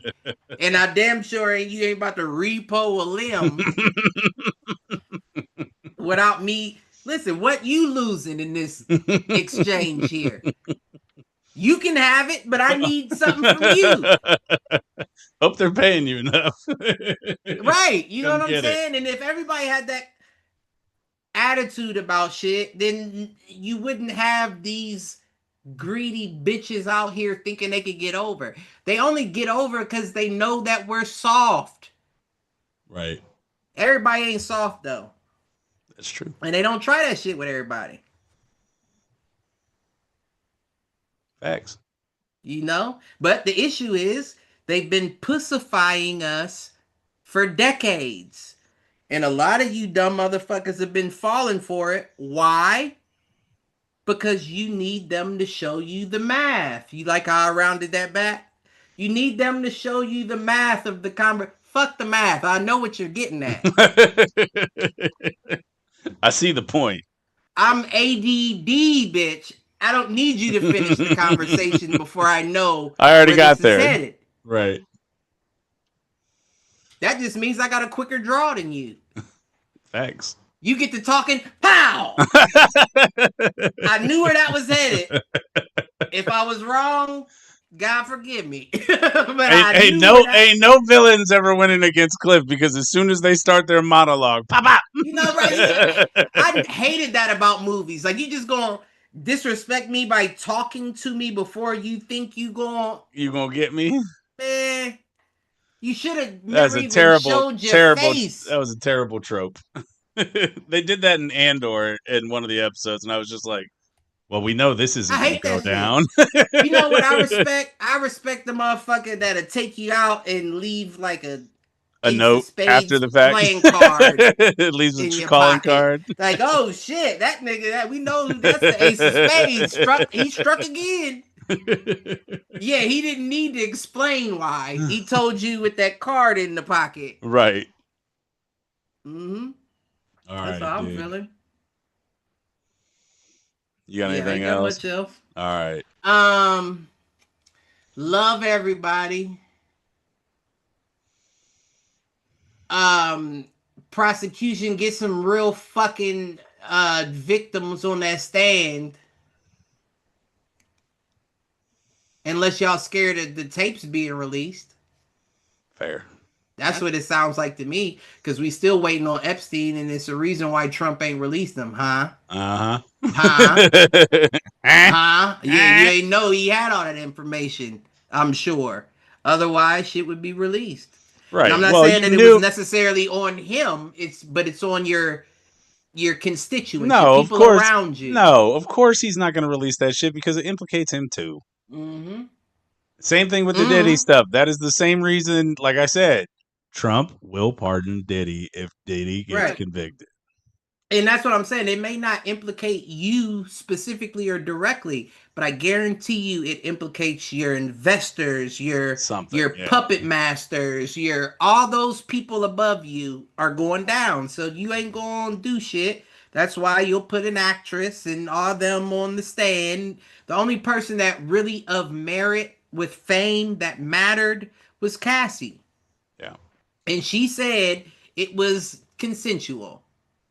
And I damn sure you ain't about to repo a limb without me. Listen, what you losing in this exchange here? You can have it, but I need something from you. Hope they're paying you enough. Right. You know what I'm saying? And if everybody had that, attitude about shit, then you wouldn't have these greedy bitches out here thinking they could get over. They only get over because they know that we're soft. Right. Everybody ain't soft though. That's true. And they don't try that shit with everybody. Facts. You know? But the issue is they've been pussifying us for decades. And a lot of you dumb motherfuckers have been falling for it. Why? Because you need them to show you the math. You like how I rounded that back? You need them to show you the math of the conversation. Fuck the math. I know what you're getting at. I see the point. I'm ADD, bitch. I don't need you to finish the conversation before I know I already got this is there. headed. Right. That just means I got a quicker draw than you. Thanks. You get to talking, pow! I knew where that was headed. If I was wrong, God forgive me. But ain't no villains ever winning against Cliff, because as soon as they start their monologue, pop up. You know, right? I hated that about movies. Like, you just gonna disrespect me by talking to me before you think you gonna get me? Man, you should have never even showed your face. That was a terrible trope. They did that in Andor in one of the episodes, and I was just like, well, we know this isn't going to go down. You know what I respect? I respect the motherfucker that'll take you out and leave like a note after the fact. Playing card. It leaves a calling card. Like, oh shit, that nigga, that we know that's the ace of spades. He struck again. Yeah, he didn't need to explain why. He told you with that card in the pocket. Right. Mm-hmm. All right. That's how I'm feeling. You got anything else? Much else? All right. Love everybody. Prosecution get some real fucking victims on that stand. Unless y'all scared of the tapes being released. Fair. That's what it sounds like to me, because we still waiting on Epstein, and it's a reason why Trump ain't released them, huh? Uh-huh. Huh? Huh? Yeah, you ain't know he had all that information, I'm sure. Otherwise, shit would be released. Right. And I'm not saying that it was necessarily on him, but it's on your constituents, your people around you. No, of course he's not going to release that shit because it implicates him too. Mm-hmm. Same thing with the Diddy stuff. That is the same reason, like I said, Trump will pardon Diddy if Diddy gets convicted. And that's what I'm saying. It may not implicate you specifically or directly, but I guarantee you it implicates your investors, your puppet masters, all those people above you are going down. So you ain't going to do shit. That's why you'll put an actress and all them on the stand. The only person that really of merit with fame that mattered was Cassie. Yeah. And she said it was consensual.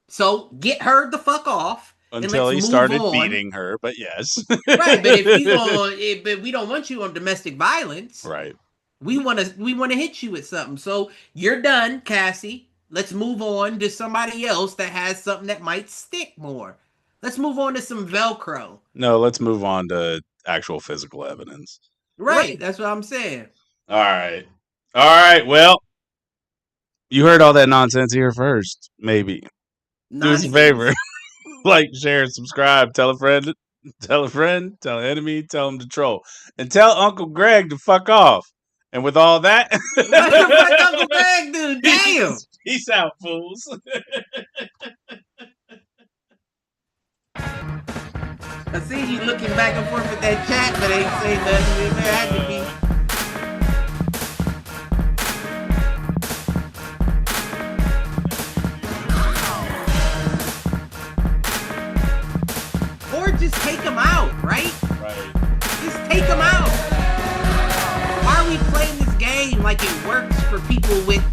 So get her the fuck off. Until he started beating her, but yes. Right, but but we don't want you on domestic violence. Right. We want to hit you with something. So you're done, Cassie. Let's move on to somebody else that has something that might stick more. Let's move on to some Velcro. No, let's move on to actual physical evidence. Right, that's what I'm saying. All right. Well, you heard all that nonsense here first. Maybe. Do us a favor. Like, share, subscribe, tell a friend, tell an enemy, tell them to troll. And tell Uncle Greg to fuck off. And with all that... What the fuck Uncle Greg do? Damn! Peace out, fools. I see you looking back and forth with that chat, but ain't saying nothing. There had to be. Or just take them out, right? Right. Just take them out. Why are we playing this game like it works for people with